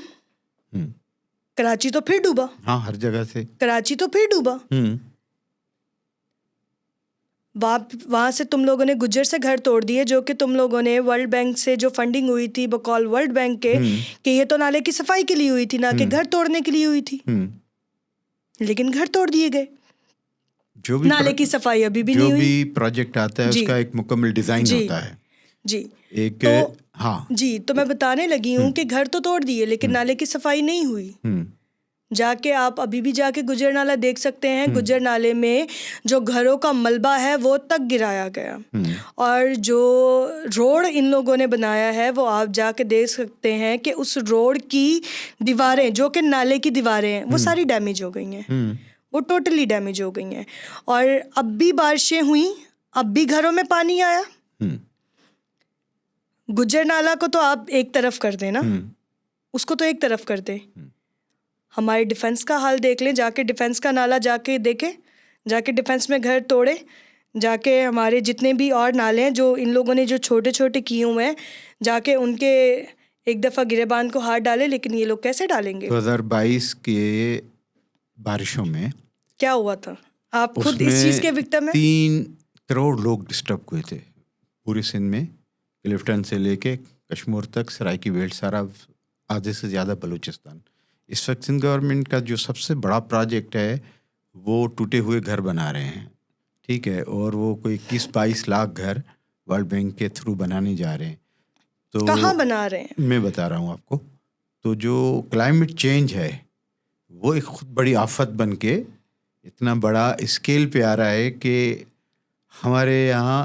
कराची तो फिर डूबा। हाँ, हर जगह से कराची तो फिर डूबा। वहाँ से तुम लोगों ने गुज्जर से घर तोड़ दिए, जो कि तुम लोगों ने वर्ल्ड बैंक से जो फंडिंग हुई थी बकौल वर्ल्ड बैंक के, कि ये तो नाले की सफाई के लिए हुई थी, ना कि घर तोड़ने के लिए हुई थी। लेकिन घर तोड़ दिए गए। जो भी नाले की सफाई अभी भी नहीं हुई। जो भी प्रोजेक्ट आता है उसका एक मुकम्मल डिजाइन होता है। जी, एक तो हाँ जी, तो मैं बताने लगी हूँ कि घर तो तोड़ दिए लेकिन नाले की सफाई नहीं हुई। जाके आप अभी भी जाके गुज्जर नाला देख सकते हैं। गुज्जर नाले में जो घरों का मलबा है वो तक गिराया गया, और जो रोड इन लोगों ने बनाया है वो आप जाके देख सकते हैं कि उस रोड की दीवारें, जो कि नाले की दीवारें हैं, वो सारी डैमेज हो गई हैं, वो टोटली डैमेज हो गई हैं। और अब भी बारिशें हुई, अब भी घरों में पानी आया। गुज्जर नाला को तो आप एक तरफ कर दें ना, उसको तो एक तरफ कर दे। हमारे डिफेंस का हाल देख लें, जाके डिफेंस का नाला जाके देखें, जाके डिफेंस में घर तोड़े, जाके हमारे जितने भी और नाले हैं जो इन लोगों ने जो छोटे छोटे किए हुए हैं, जाके उनके एक दफ़ा गिरेबान को हाथ डाले। लेकिन ये लोग कैसे डालेंगे? 2022 के बारिशों में क्या हुआ था? आप खुद इस चीज़ के विक्टिम हैं। 3 करोड़ लोग डिस्टर्ब हुए थे पूरे सिंध में, क्लिफ्टन से लेके कश्मीर तक, सराइकी बेल्ट, सारा आधे से ज़्यादा बलूचिस्तान। इस वक्त सिंध गवर्नमेंट का जो सबसे बड़ा प्रोजेक्ट है वो टूटे हुए घर बना रहे हैं। ठीक है, और वो कोई 21-22 लाख घर वर्ल्ड बैंक के थ्रू बनाने जा रहे हैं। तो कहाँ बना रहे हैं? मैं बता रहा हूँ आपको। तो जो क्लाइमेट चेंज है वो एक खुद बड़ी आफत बन के इतना बड़ा स्केल पे आ रहा है कि हमारे यहाँ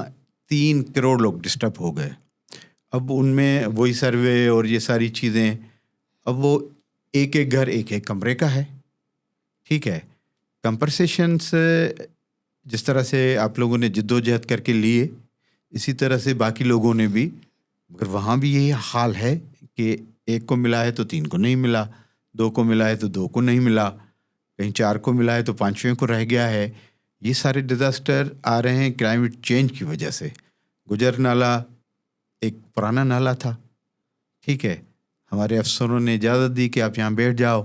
3 करोड़ लोग डिस्टर्ब हो गए। अब उनमें वही सर्वे और ये सारी चीज़ें, अब वो एक एक घर एक एक कमरे का है। ठीक है, कंपनसेशंस जिस तरह से आप लोगों ने जिद्दोजहद करके लिए, इसी तरह से बाकी लोगों ने भी, मगर वहाँ भी यही हाल है कि एक को मिला है तो 3 को नहीं मिला, 2 को मिला है तो 2 को नहीं मिला, कहीं 4 को मिला है तो 5वें को रह गया है। ये सारे डिज़ास्टर आ रहे हैं क्लाइमेट चेंज की वजह से। गुजर नाला एक पुराना नाला था। ठीक है, हमारे अफसरों ने इजाज़त दी कि आप यहाँ बैठ जाओ,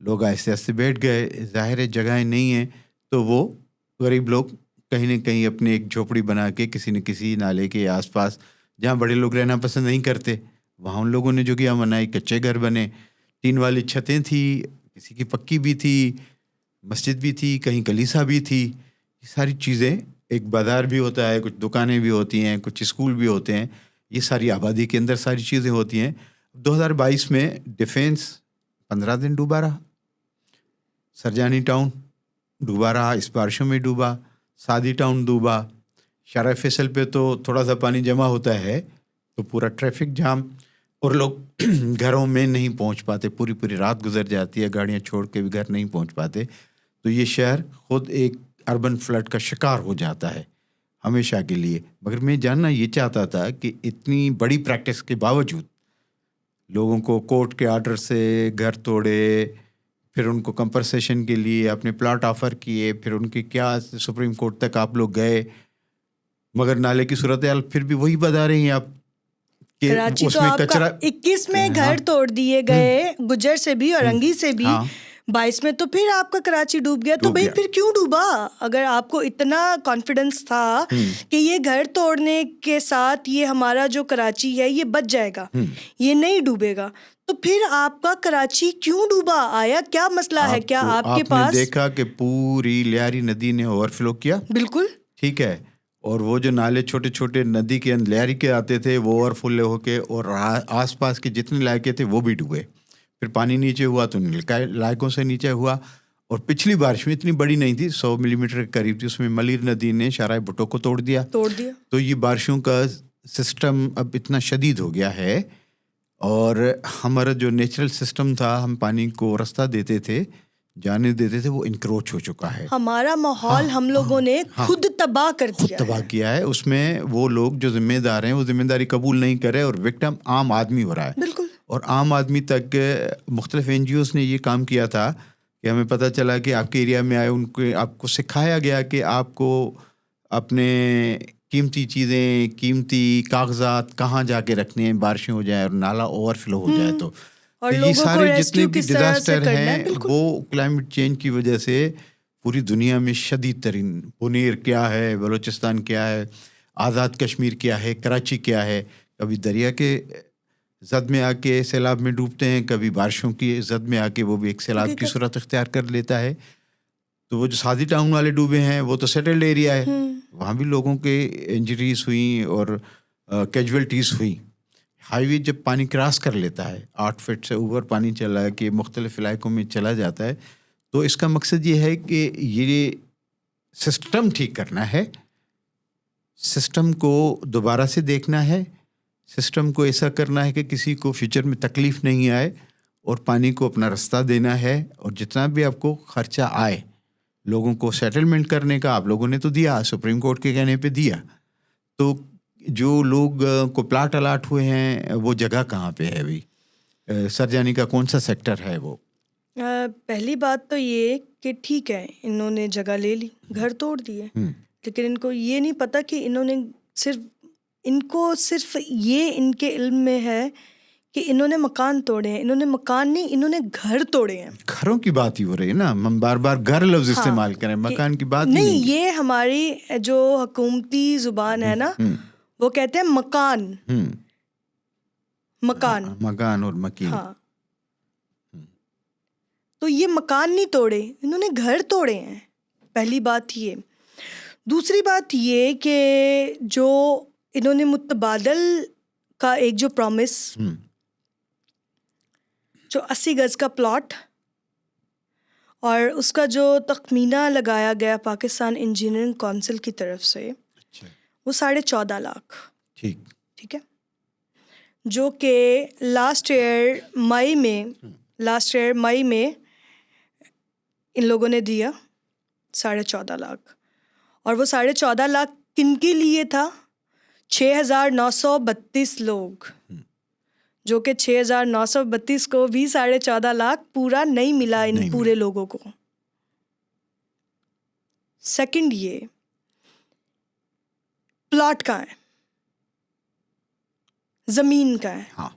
लोग आहिस्ते आहिस्ते बैठ गए। ज़ाहिर है जगहें नहीं हैं तो वो गरीब लोग कहीं ना कहीं अपनी एक झोपड़ी बना के किसी न किसी नाले के आसपास, जहाँ बड़े लोग रहना पसंद नहीं करते, वहाँ उन लोगों ने जो किया मनाई, कच्चे घर बने, टीन वाली छतें थी, किसी की पक्की भी थी, मस्जिद भी थी, कहीं कलीसा भी थी, ये सारी चीज़ें, एक बाज़ार भी होता है, कुछ दुकानें भी होती हैं, कुछ स्कूल भी होते हैं, ये सारी आबादी के अंदर सारी चीज़ें होती हैं। 2022 में डिफेंस 15 दिन डूबा रहा, सरजानी टाउन डूबा रहा, इस बारिशों में डूबा, सादी टाउन डूबा, शारा फैसल पे तो थोड़ा सा पानी जमा होता है तो पूरा ट्रैफिक जाम और लोग घरों में नहीं पहुंच पाते, पूरी पूरी रात गुजर जाती है, गाड़ियां छोड़ के भी घर नहीं पहुंच पाते। तो ये शहर खुद एक अर्बन फ्लड का शिकार हो जाता है हमेशा के लिए। मगर मैं जानना ये चाहता था कि इतनी बड़ी प्रैक्टिस के बावजूद लोगों को कोर्ट के आर्डर से घर तोड़े, फिर उनको कंपनसेशन के लिए अपने प्लाट ऑफर किए, फिर उनकी क्या सुप्रीम कोर्ट तक आप लोग गए, मगर नाले की सूरत हाल फिर भी वही बता रही हैं आप कि कराची तो उसमें आपका कचरा 21 में घर हाँ, तोड़ दिए गए, गुज्जर से भी और अंगी से भी। हाँ। 22 में तो फिर आपका कराची डूब गया। तो डूब भाई गया। फिर क्यों डूबा? अगर आपको इतना कॉन्फिडेंस था कि ये घर तोड़ने के साथ ये हमारा जो कराची है ये बच जाएगा, ये नहीं डूबेगा, तो फिर आपका कराची क्यों डूबा? आया क्या मसला है? क्या आपके आपने पास? देखा कि पूरी लियारी नदी ने ओवरफ्लो किया, बिल्कुल ठीक है, और वो जो नाले छोटे छोटे नदी के अंदर लियारी के आते थे वो ओवरफ्लो होके और आसपास के जितने इलाके थे वो भी डूबे। फिर पानी नीचे हुआ तो इलाकों से नीचे हुआ, और पिछली बारिश में इतनी बड़ी नहीं थी, 100 मिलीमीटर के करीब थी, उसमें मलिर नदी ने शारा भुट्टो को तोड़ दिया। तो ये बारिशों का सिस्टम अब इतना शदीद हो गया है, और हमारा जो नेचुरल सिस्टम था, हम पानी को रास्ता देते थे, जाने देते थे, वो इंक्रोच हो चुका है। हमारा माहौल हम लोगों ने खुद तबाह कर दिया, तबाह किया है। उसमें वो लोग जो जिम्मेदार हैं वो जिम्मेदारी कबूल नहीं कर रहे, और विक्टिम आम आदमी हो रहा है। बिल्कुल। और आम आदमी तक मुख्तलिफ NGOs ने ये काम किया था कि हमें पता चला कि आपके एरिया में आए, उनको आपको सिखाया गया कि आपको अपने कीमती चीज़ें, कीमती कागजात कहाँ जाके रखने हैं, बारिशें हो जाए और नाला ओवरफ्लो हो जाए तो और ये लोगों को सारे जितने रेस्क्यू भी किस तरह से डिजास्टर करना है, हैं बिल्कुल। वो क्लाइमेट चेंज की वजह से पूरी दुनिया में शदीद तरीन, पुनीर क्या है, बलूचिस्तान क्या है, आज़ाद कश्मीर क्या है, कराची क्या है, कभी दरिया के जद में आके सैलाब में डूबते हैं, कभी बारिशों की जद में आके वो भी एक सैलाब की सूरत इख्तियार कर लेता है। तो वो जो सादी टाउन वाले डूबे हैं वो तो सेटल्ड एरिया है, वहाँ भी लोगों के इंजरीज हुई और कैजुअल्टीज़ हुई। हाईवे जब पानी क्रॉस कर लेता है, 8 फीट से ऊपर पानी चला के मुख्तलिफ इलाकों में चला जाता है, तो इसका मकसद ये है कि ये सिस्टम ठीक करना है, सिस्टम को दोबारा से देखना है, सिस्टम को ऐसा करना है कि किसी को फ्यूचर में तकलीफ़ नहीं आए, और पानी को अपना रास्ता देना है, और जितना भी आपको ख़र्चा आए लोगों को सेटलमेंट करने का, आप लोगों ने तो दिया, सुप्रीम कोर्ट के कहने पे दिया, तो जो लोग को प्लाट अलाट हुए हैं वो जगह कहाँ पे है अभी? सरजानी का कौन सा सेक्टर है वो? पहली बात तो ये कि ठीक है, इन्होंने जगह ले ली, घर तोड़ दिए, लेकिन इनको ये नहीं पता कि इनको सिर्फ ये इनके इल्म में है कि इन्होंने मकान तोड़े हैं। इन्होंने मकान नहीं, इन्होंने घर तोड़े हैं। घरों की बात ही हो रही है ना, हम बार बार घर लफ्ज इस्तेमाल करें, मकान की बात नहीं, नहीं। ये हमारी जो हुकूमती जुबान है ना, वो कहते हैं मकान, मकान, मकान और मकीन। हाँ, तो ये मकान नहीं तोड़े, इन्होंने घर तोड़े हैं। पहली बात ये। दूसरी बात ये कि जो इन्होंने मुतबादल का एक जो प्रॉमिस, जो 80 गज का प्लॉट और उसका जो तखमीना लगाया गया पाकिस्तान इंजीनियरिंग काउंसिल की तरफ से, अच्छा, वो 14.5 लाख, ठीक है, जो कि लास्ट ईयर मई में इन लोगों ने दिया 14.5 लाख। और वो 14.5 लाख किन के लिए था? 6,932 लोग, जो कि 6,932 को भी 14.5 लाख पूरा नहीं मिला इन पूरे लोगों को। सेकंड, ये प्लॉट का है, जमीन का है। हाँ।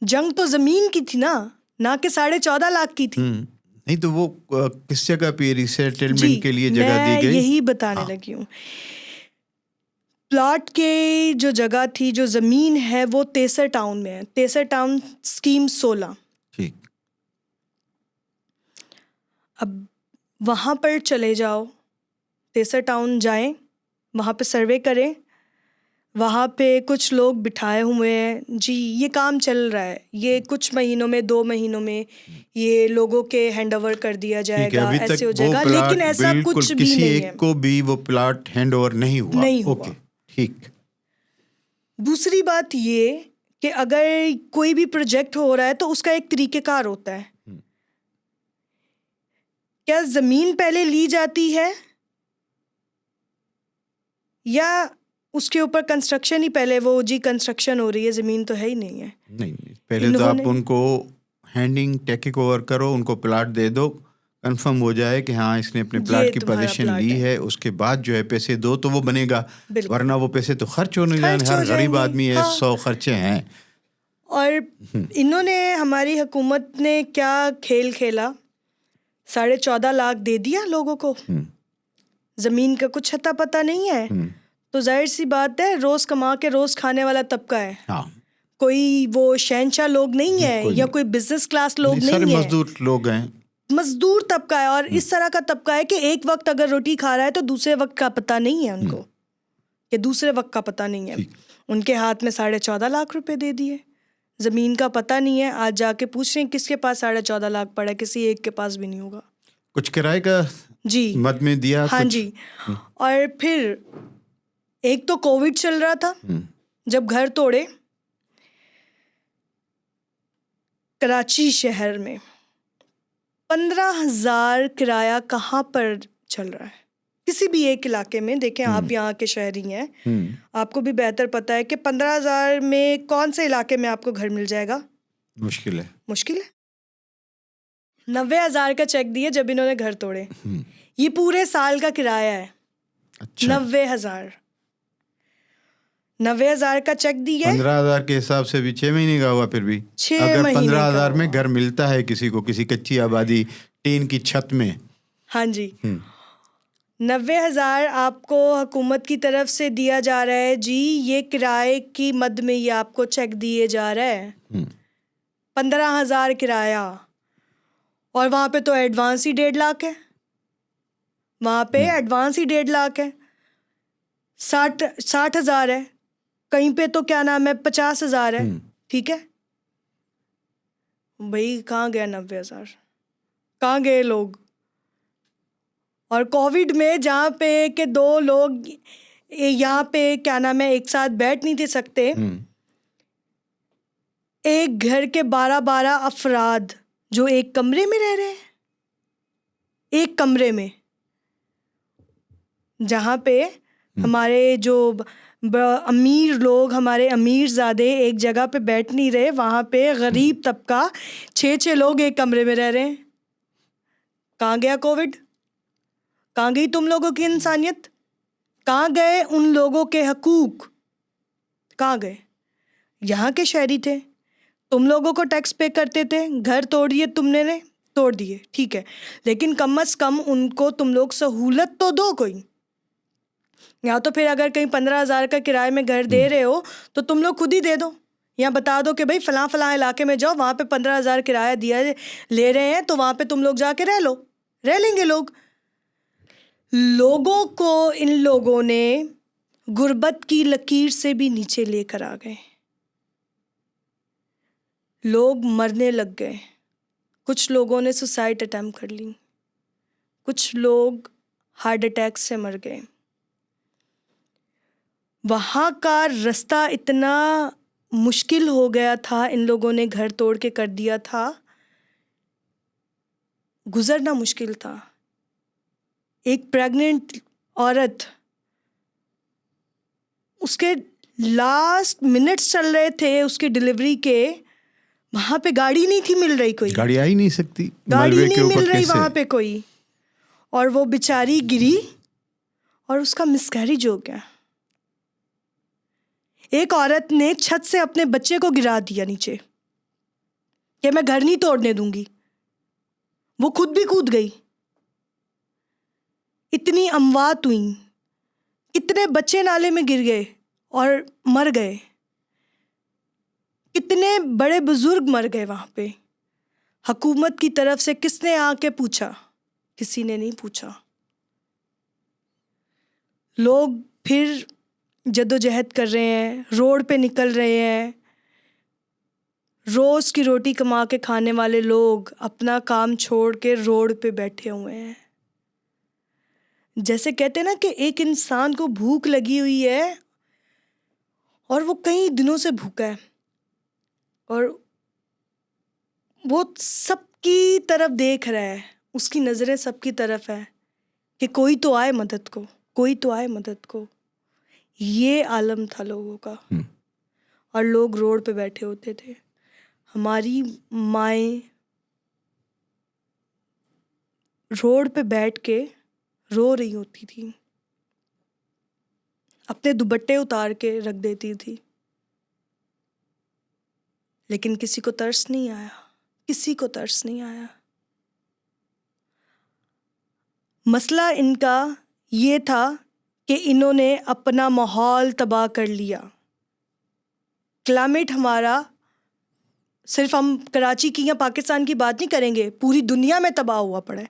जंग तो जमीन की थी ना कि 14.5 लाख की थी। नहीं तो वो किस जगह पे रिसेटलमेंट के लिए जगह दी गई? यही बताने लगी हूँ। प्लॉट के जो जगह थी, जो जमीन है, वो तेसर टाउन में है, तेसर टाउन स्कीम 16। ठीक। अब वहाँ पर चले जाओ, तेसर टाउन जाएं, वहाँ पे सर्वे करें, वहाँ पे कुछ लोग बिठाए हुए हैं जी, ये काम चल रहा है, ये कुछ महीनों में 2 महीनों में ये लोगों के हैंड ओवर कर दिया ठीक है, जाएगा, अभी ऐसे तक हो वो जाएगा, प्लाट लेकिन ऐसा बिल्कुल कुछ भी किसी नहीं एक है, को भी वो प्लाट हैंड ओवर नहीं हुआ। नहीं हुआ। ओके, ठीक। दूसरी बात ये कि अगर कोई भी प्रोजेक्ट हो रहा है तो उसका एक तरीक़ेकार होता है। क्या ज़मीन पहले ली जाती है या उसके ऊपर कंस्ट्रक्शन ही पहले, वो जी कंस्ट्रक्शन हो रही है, ज़मीन तो है ही नहीं है। नहीं, पहले तो आप उनको हैंडिंग टेक ओवर करो, उनको प्लाट दे दो, कंफर्म हो जाए कि हाँ इसने अपने प्लाट की पोजीशन ली है, उसके बाद जो है पैसे दो तो वो बनेगा, वरना वो पैसे तो खर्च होने जाने, हर गरीब आदमी है, 100 खर्चे हैं। और इन्होंने, हमारी हुकूमत ने क्या खेल खेला, 14.5 लाख दे दिया लोगों को, ज़मीन का कुछ अता पता नहीं है, तो जाहिर सी बात है रोज़ कमा के रोज़ खाने वाला तबका है। हाँ। कोई वो शहंशाह लोग नहीं है या कोई बिजनेस क्लास लोग नहीं है, मजदूर लोग हैं, मजदूर तबका है। और इस तरह का तबका है कि एक वक्त अगर रोटी खा रहा है तो दूसरे वक्त का पता नहीं है उनको, कि दूसरे वक्त का पता नहीं है। उनके हाथ में 14.5 लाख रुपए दे दिए, ज़मीन का पता नहीं है। आज जाके पूछ रहे हैं किसके पास 14.5 लाख पड़ा है, किसी एक के पास भी नहीं होगा। कुछ किराए का जी मद में दिया, हाँ जी। और फिर एक तो कोविड चल रहा था, जब घर तोड़े कराची शहर में 15,000 किराया कहाँ पर चल रहा है, किसी भी एक इलाके में देखें। आप यहाँ के शहरी हैं, आपको भी बेहतर पता है कि 15,000 में कौन से इलाके में आपको घर मिल जाएगा, मुश्किल है। 90,000 का चेक दिए जब इन्होंने घर तोड़े, ये पूरे साल का किराया है। अच्छा। 90,000 का चेक दिए, 15,000 के हिसाब से भी 6 महीने का हुआ। फिर भी अगर 15,000 में घर मिलता है किसी को, किसी कच्ची आबादी टीन की छत में, हाँ जी, 90,000 आपको हुकूमत की तरफ से दिया जा रहा है जी, ये किराए की मद में ये आपको चेक दिए जा रहा है। 15,000 किराया, और वहाँ पे तो एडवांस ही 1.5 लाख है, वहाँ पे एडवांस ही 1.5 लाख है। 60,000 है, कहीं पे तो क्या नाम है 50,000 है। ठीक है भाई, कहाँ गया 90,000, कहाँ गए लोग? और कोविड में जहाँ पे के 2 लोग यहाँ पे क्या नाम है एक साथ बैठ नहीं थे सकते, एक घर के 12-12 अफराद जो एक कमरे में रह रहे हैं, एक कमरे में, जहाँ पे हमारे जो अमीर लोग, हमारे अमीरज़ादे एक जगह पे बैठ नहीं रहे, वहाँ पे गरीब तबका 6-6 लोग एक कमरे में रह रहे हैं। कहाँ गया कोविड? कहाँ गई तुम लोगों की इंसानियत? कहाँ गए उन लोगों के हकूक़? कहाँ गए? यहाँ के शहरी थे, तुम लोगों को टैक्स पे करते थे, घर तोड़ दिए तुमने ने, तोड़ दिए ठीक है, लेकिन कम से कम उनको तुम लोग सहूलत तो दो कोई। या तो फिर अगर कहीं 15,000 का किराए में घर दे रहे हो तो तुम लोग खुद ही दे दो, या बता दो कि भाई फलां इलाके में जाओ, वहाँ पे 15,000 किराया दिया ले रहे हैं, तो वहाँ पे तुम लोग जाके रह लो, रह लेंगे लोग। लोगों को इन लोगों ने गुर्बत की लकीर से भी नीचे लेकर आ गए, लोग मरने लग गए। कुछ लोगों ने सुसाइड अटेम्प्ट कर ली, कुछ लोग हार्ट अटैक से मर गए। वहाँ का रास्ता इतना मुश्किल हो गया था, इन लोगों ने घर तोड़ के कर दिया था, गुजरना मुश्किल था। एक प्रेग्नेंट औरत, उसके लास्ट मिनट्स चल रहे थे उसकी डिलीवरी के, वहाँ पे गाड़ी नहीं थी मिल रही, कोई गाड़ी आ ही नहीं सकती, गाड़ी नहीं मिल रही वहाँ पे कोई, और वो बेचारी गिरी और उसका मिसकैरेज हो गया। एक औरत ने छत से अपने बच्चे को गिरा दिया नीचे कि मैं घर नहीं तोड़ने दूंगी, वो खुद भी कूद गई। इतनी अमवात हुई, कितने बच्चे नाले में गिर गए और मर गए, कितने बड़े बुजुर्ग मर गए वहाँ पे। हुकूमत की तरफ से किसने आके पूछा? किसी ने नहीं पूछा। लोग फिर जद्दोजहद कर रहे हैं, रोड पे निकल रहे हैं। रोज़ की रोटी कमा के खाने वाले लोग अपना काम छोड़ के रोड पे बैठे हुए हैं। जैसे कहते हैं ना कि एक इंसान को भूख लगी हुई है और वो कई दिनों से भूखा है और वो सबकी तरफ देख रहा है, उसकी नज़रें सबकी तरफ है कि कोई तो आए मदद को, कोई तो आए मदद को। ये आलम था लोगों का। और लोग रोड पे बैठे होते थे। हमारी माएँ रोड पे बैठ के रो रही होती थी, अपने दुपट्टे उतार के रख देती थी, लेकिन किसी को तरस नहीं आया, किसी को तरस नहीं आया। मसला इनका ये था कि इन्होंने अपना माहौल तबाह कर लिया। क्लाइमेट हमारा, सिर्फ हम कराची की या पाकिस्तान की बात नहीं करेंगे, पूरी दुनिया में तबाह हुआ पड़ा है।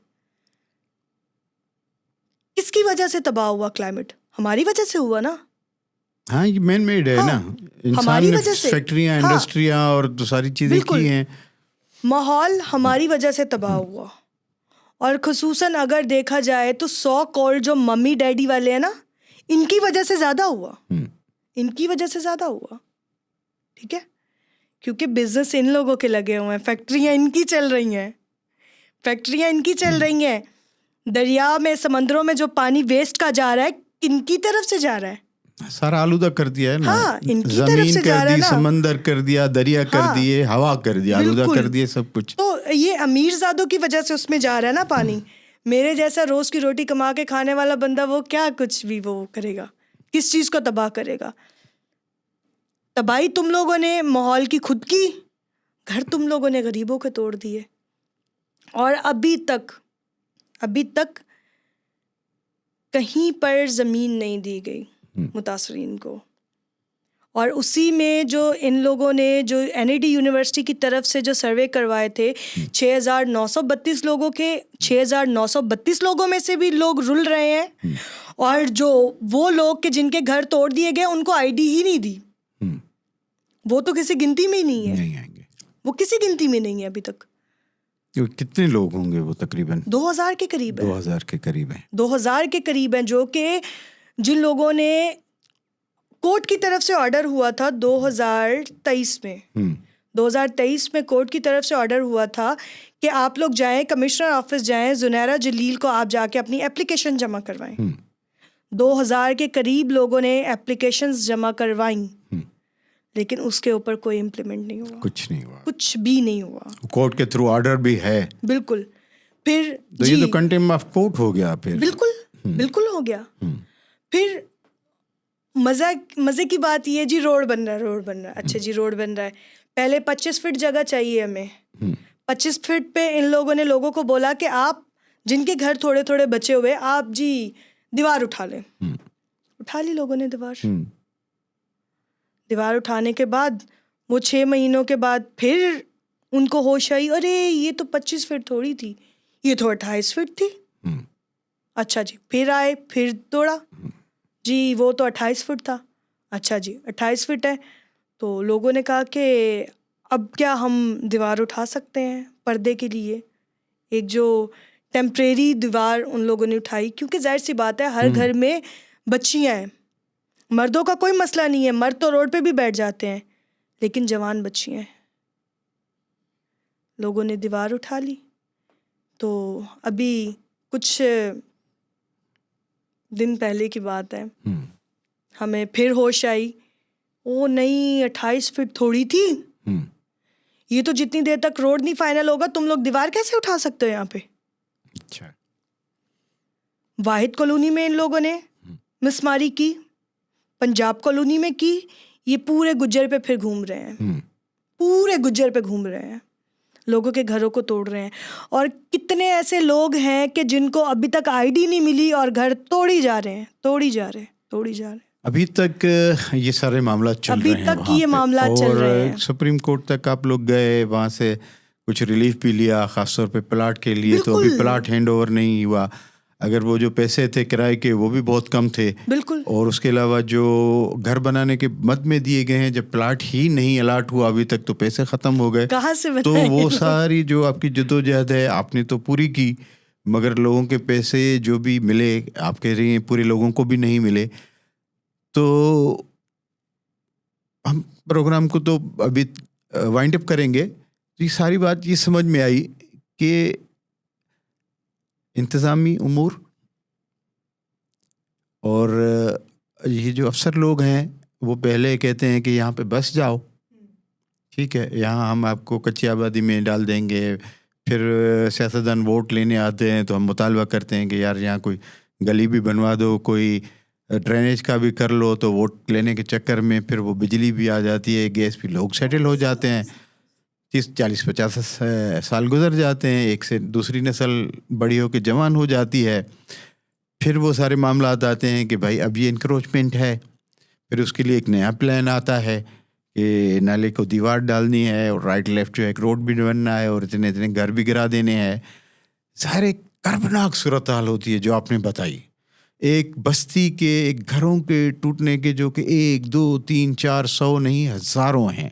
किसकी वजह से तबाह हुआ क्लाइमेट? हमारी वजह से हुआ ना। हाँ, ये मैन मेड है ना। इंसान हमारी ने वजह से। फैक्ट्रियाँ, इंडस्ट्रियाँ और तो सारी चीज़ें की हैं। माहौल हमारी वजह से तबाह हुआ। और खुसूसन अगर देखा जाए तो 100 कॉल्ड जो मम्मी डैडी वाले हैं ना, इनकी वजह से ज़्यादा हुआ, इनकी वजह से ज़्यादा हुआ। ठीक है, क्योंकि बिजनेस इन लोगों के लगे हुए हैं, फैक्ट्रियाँ इनकी चल रही हैं, फैक्ट्रियाँ इनकी चल रही हैं। दरिया में, समंदरों में जो पानी वेस्ट का जा रहा है, किनकी तरफ से जा रहा है? सारा आलूदा कर दिया है ना। हाँ, इनकी तरफ जमीन से जा कर रहा है दी, ना। समंदर कर दिया, दरिया कर हाँ, दिए, हवा कर दिया, आलूदा बिल्कुल। कर दिए, सब कुछ। तो ये अमीरजादों की वजह से उसमें जा रहा है ना पानी। मेरे जैसा रोज की रोटी कमा के खाने वाला बंदा, वो क्या कुछ भी वो करेगा? किस चीज़ को तबाह करेगा? तबाही तुम लोगों ने माहौल की खुद की, घर तुम लोगों ने गरीबों के तोड़ दिए। और अभी तक कहीं पर ज़मीन नहीं दी गई मुतासरीन को। और उसी में जो इन लोगों ने, जो NAD यूनिवर्सिटी की तरफ से जो सर्वे करवाए थे, 6,932 लोगों के 6,932 लोगों में से भी लोग रुल रहे हैं। और जो वो लोग के जिनके घर तोड़ दिए गए, उनको ID ही नहीं दी। वो तो किसी गिनती में ही नहीं है, नहीं आएंगे, वो किसी गिनती में नहीं है अभी तक। कितने लोग होंगे वो? तकरीबन 2000 के करीब है। 2000 के करीब है। 2000 के करीब हैं, जो कि जिन लोगों ने, कोर्ट की तरफ से ऑर्डर हुआ था 2023 में। 2023 में कोर्ट की तरफ से ऑर्डर हुआ था कि आप लोग जाएं, कमिश्नर ऑफिस जाएं, जुनैरा जलील को आप जाके अपनी एप्लीकेशन जमा करवाएं। 2000 के करीब लोगों ने एप्लीकेशंस जमा करवाई, लेकिन उसके ऊपर कोई इम्प्लीमेंट नहीं हुआ, कुछ नहीं हुआ, कुछ भी नहीं हुआ। कोर्ट के थ्रू ऑर्डर भी है, बिल्कुल। फिर तो ये तो कंटेम्प्ट ऑफ कोर्ट हो गया। फिर बिल्कुल हो गया। फिर मज़े की बात ये, जी रोड बन रहा है। अच्छा जी, रोड बन रहा है। पहले 25 फीट जगह चाहिए हमें। 25 फीट पे इन लोगों ने लोगों को बोला कि आप जिनके घर थोड़े थोड़े बचे हुए, आप जी दीवार उठा लें। उठा ली लोगों ने दीवार उठाने के बाद वो 6 महीनों के बाद फिर उनको होश आई, अरे ये तो 25 फीट थोड़ी थी, ये तो 28 फीट थी। अच्छा जी, फिर आए, फिर तोड़ा, जी वो तो 28 फीट था। अच्छा जी, 28 फीट है। तो लोगों ने कहा कि अब क्या हम दीवार उठा सकते हैं पर्दे के लिए? एक जो टेम्परेरी दीवार उन लोगों ने उठाई, क्योंकि जाहिर सी बात है हर घर में बच्चियां हैं। मर्दों का कोई मसला नहीं है, मर्द तो रोड पे भी बैठ जाते हैं, लेकिन जवान बच्चियां हैं। लोगों ने दीवार उठा ली। तो अभी कुछ दिन पहले की बात है, हमें फिर होश आई, ओ नहीं 28 फीट थोड़ी थी, ये तो जितनी देर तक रोड नहीं फाइनल होगा तुम लोग दीवार कैसे उठा सकते हो यहाँ पे? अच्छा। वाहिद कॉलोनी में इन लोगों ने मिसमारी की, पंजाब कॉलोनी में की, ये पूरे गुज्जर पे फिर घूम रहे हैं, पूरे गुज्जर पे घूम रहे हैं, लोगों के घरों को तोड़ रहे हैं। और कितने ऐसे लोग हैं कि जिनको अभी तक ID नहीं मिली और घर तोड़ी जा रहे हैं। अभी तक ये सारे मामला चल रहे हैं, अभी तक ये मामला चल रहे हैं। सुप्रीम कोर्ट तक आप लोग गए, वहाँ से कुछ रिलीफ भी लिया, ख़ासतौर पे प्लाट के लिए। तो अभी बिल्कुल। प्लाट हैंड ओवर नहीं हुआ। अगर वो जो पैसे थे किराए के वो भी बहुत कम थे, बिल्कुल। और उसके अलावा जो घर बनाने के मद में दिए गए हैं, जब प्लाट ही नहीं अलाट हुआ अभी तक तो पैसे ख़त्म हो गए। कहाँ से तो बनाएंगे वो लोग? सारी जो आपकी जद्दोजहद है आपने तो पूरी की, मगर लोगों के पैसे जो भी मिले, आप कह रही हैं पूरे लोगों को भी नहीं मिले। तो हम प्रोग्राम को तो अभी वाइंड अप करेंगे। तो ये सारी बात ये समझ में आई कि इंतज़ामी उमूर और ये जो अफसर लोग हैं वो पहले कहते हैं कि यहाँ पे बस जाओ, ठीक है, यहाँ हम आपको कच्ची आबादी में डाल देंगे। फिर सियासतदान वोट लेने आते हैं तो हम मुतालबा करते हैं कि यार यहाँ कोई गली भी बनवा दो, कोई ड्रेनेज का भी कर लो। तो वोट लेने के चक्कर में फिर वो बिजली भी आ जाती है, गैस भी, लोग सेटल हो जाते हैं। 30, 40, 50 साल गुजर जाते हैं, एक से दूसरी नस्ल बड़ी होकर जवान हो जाती है। फिर वो सारे मामला आते हैं कि भाई अब ये इंक्रोचमेंट है। फिर उसके लिए एक नया प्लान आता है कि नाले को दीवार डालनी है और राइट लेफ्ट जो है एक रोड भी बनना है और इतने इतने घर भी गिरा देने हैं। सारे कर्बनाक सूरत हाल होती है जो आपने बताई। एक बस्ती के, एक घरों के टूटने के जो कि 1, 2, 3, 4, 100 नहीं, हज़ारों हैं।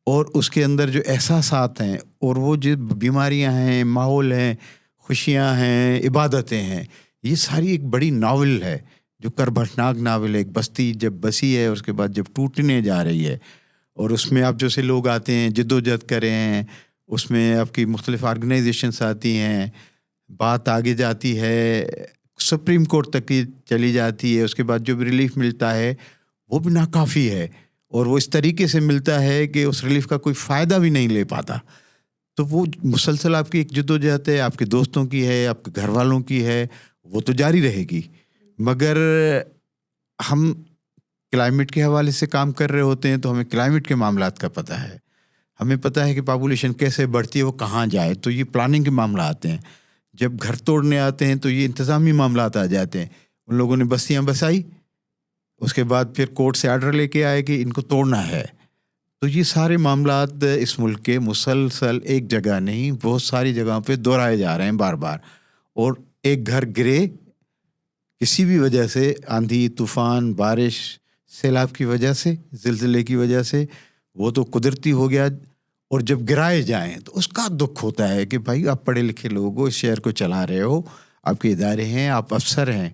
और उसके अंदर जो एहसासात हैं और वो जो बीमारियां हैं, माहौल हैं, खुशियां हैं, इबादतें हैं, ये सारी एक बड़ी नावल है जो कर्बनाक नावल है। एक बस्ती जब बसी है उसके बाद जब टूटने जा रही है, और उसमें आप जैसे लोग आते हैं, जद्दोजहद करें हैं, उसमें आपकी मुख्तलिफ ऑर्गेनाइजेशंस आती हैं, बात आगे जाती है, सुप्रीम कोर्ट तक की चली जाती है। उसके बाद जो भी रिलीफ मिलता है वो भी नाकाफ़ी है, और वो इस तरीके से मिलता है कि उस रिलीफ का कोई फ़ायदा भी नहीं ले पाता। तो वो मुसलसल आपकी एक जद्दोजहद है, आपके दोस्तों की है, आपके घर वालों की है, वो तो जारी रहेगी। मगर हम क्लाइमेट के हवाले से काम कर रहे होते हैं तो हमें क्लाइमेट के मामलात का पता है, हमें पता है कि पॉपुलेशन कैसे बढ़ती है, वो कहाँ जाए, तो ये प्लानिंग के मामला आते हैं। जब घर तोड़ने आते हैं तो ये इंतज़ामी मामलात आ जाते हैं। उन लोगों ने बस्तियाँ बसाई, उसके बाद फिर कोर्ट से आर्डर लेके आए कि इनको तोड़ना है। तो ये सारे मामलात इस मुल्क के मुसलसल एक जगह नहीं, बहुत सारी जगहों पे दोहराए जा रहे हैं बार बार। और एक घर गिरे किसी भी वजह से, आंधी तूफ़ान, बारिश, सैलाब की वजह से, ज़िलज़िले की वजह से, वो तो कुदरती हो गया। और जब गिराए जाएं तो उसका दुख होता है कि भाई आप पढ़े लिखे लोग हो, इस शहर को चला रहे हो, आपके इदारे हैं, आप अफसर हैं,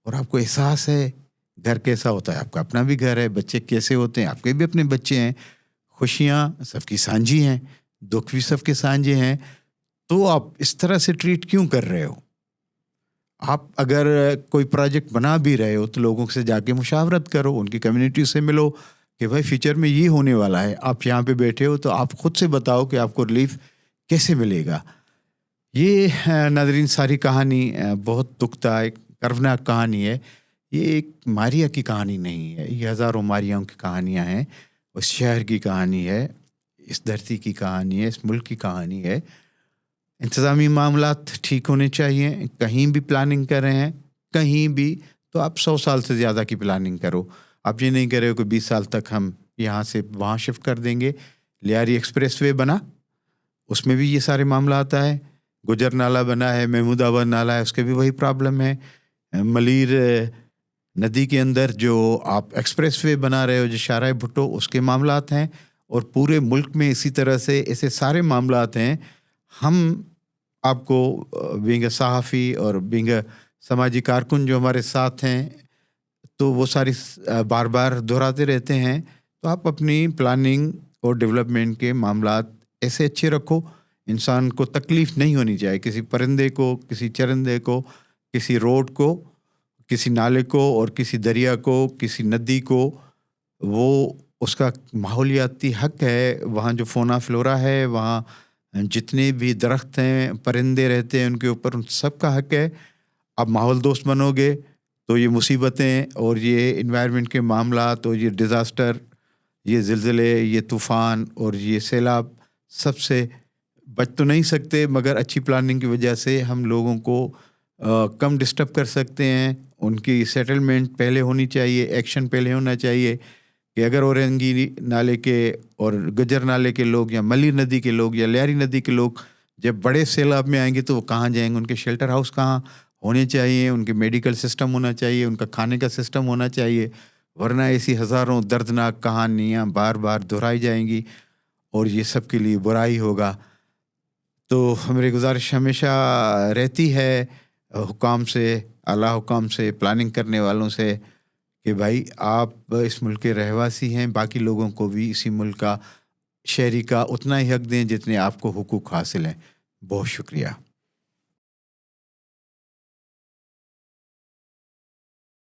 और आपको एहसास है घर कैसा होता है। आपका अपना भी घर है, बच्चे कैसे होते हैं, आपके भी अपने बच्चे हैं। खुशियाँ सबकी साझी हैं, दुख भी सबके साझे हैं। तो आप इस तरह से ट्रीट क्यों कर रहे हो? आप अगर कोई प्रोजेक्ट बना भी रहे हो तो लोगों से जाके मुशावरत करो, उनकी कम्युनिटी से मिलो कि भाई फ्यूचर में ये होने वाला है। आप यहाँ पे बैठे हो तो आप खुद से बताओ कि आपको रिलीफ कैसे मिलेगा। ये नाज़रीन सारी कहानी बहुत दुखदायक कर्वनाक कहानी है। ये एक मारिया की कहानी नहीं है, ये हज़ारों मारियाओं की कहानियाँ हैं। उस शहर की कहानी है, इस धरती की कहानी है, इस मुल्क की कहानी है। इंतज़ामी मामलात ठीक होने चाहिए। कहीं भी प्लानिंग कर रहे हैं, कहीं भी, तो आप 100 साल से ज़्यादा की प्लानिंग करो। आप ये नहीं कर रहे हो कि 20 साल तक हम यहाँ से वहाँ शिफ्ट कर देंगे। लियारी एक्सप्रेस वे बना, उसमें भी ये सारे मामला आता है। गुजर नाला बना है, महमूदाबाद नाला है, उसके भी वही प्रॉब्लम है। मलीर नदी के अंदर जो आप एक्सप्रेस वे बना रहे हो, जो शाहराह भुट्टो, उसके मामलात हैं। और पूरे मुल्क में इसी तरह से ऐसे सारे मामलात हैं। हम आपको बीइंग सहाफ़ी और बीइंग समाजी कारकुन जो हमारे साथ हैं, तो वो सारी बार बार दोहराते रहते हैं। तो आप अपनी प्लानिंग और डेवलपमेंट के मामलात ऐसे अच्छे रखो, इंसान को तकलीफ़ नहीं होनी चाहिए। किसी परिंदे को, किसी चरिंदे को, किसी रोड को, किसी नाले को और किसी दरिया को, किसी नदी को, वो उसका माहौलियाती हक है। वहाँ जो फ़ौना फ्लोरा है, वहाँ जितने भी दरख्त हैं, परिंदे रहते हैं, उनके ऊपर उन सब का हक है। आप माहौल दोस्त बनोगे तो ये मुसीबतें और ये इन्वायरमेंट के मामलात और ये डिज़ास्टर, ये ज़िलज़िले, ये तूफ़ान और ये सैलाब सबसे बच तो नहीं सकते, मगर अच्छी प्लानिंग की वजह से हम लोगों को कम डिस्टर्ब कर सकते हैं। उनकी सेटलमेंट पहले होनी चाहिए, एक्शन पहले होना चाहिए, कि अगर औरंगी नाले के और गजर नाले के लोग या मली नदी के लोग या लियारी नदी के लोग जब बड़े सैलाब में आएंगे तो वो कहाँ जाएंगे, उनके शेल्टर हाउस कहाँ होने चाहिए, उनके मेडिकल सिस्टम होना चाहिए, उनका खाने का सिस्टम होना चाहिए, वरना ऐसी हज़ारों दर्दनाक कहानियाँ बार बार दोहराई जाएंगी और ये सब के लिए बुराई होगा। तो हमारी गुजारिश हमेशा रहती है हुकाम से, आला हुकाम से, प्लानिंग करने वालों से कि भाई आप इस मुल्क के रहवासी हैं, बाकी लोगों को भी इसी मुल्क का, शहरी का उतना ही हक दें जितने आपको हुकूक हासिल हैं। बहुत शुक्रिया।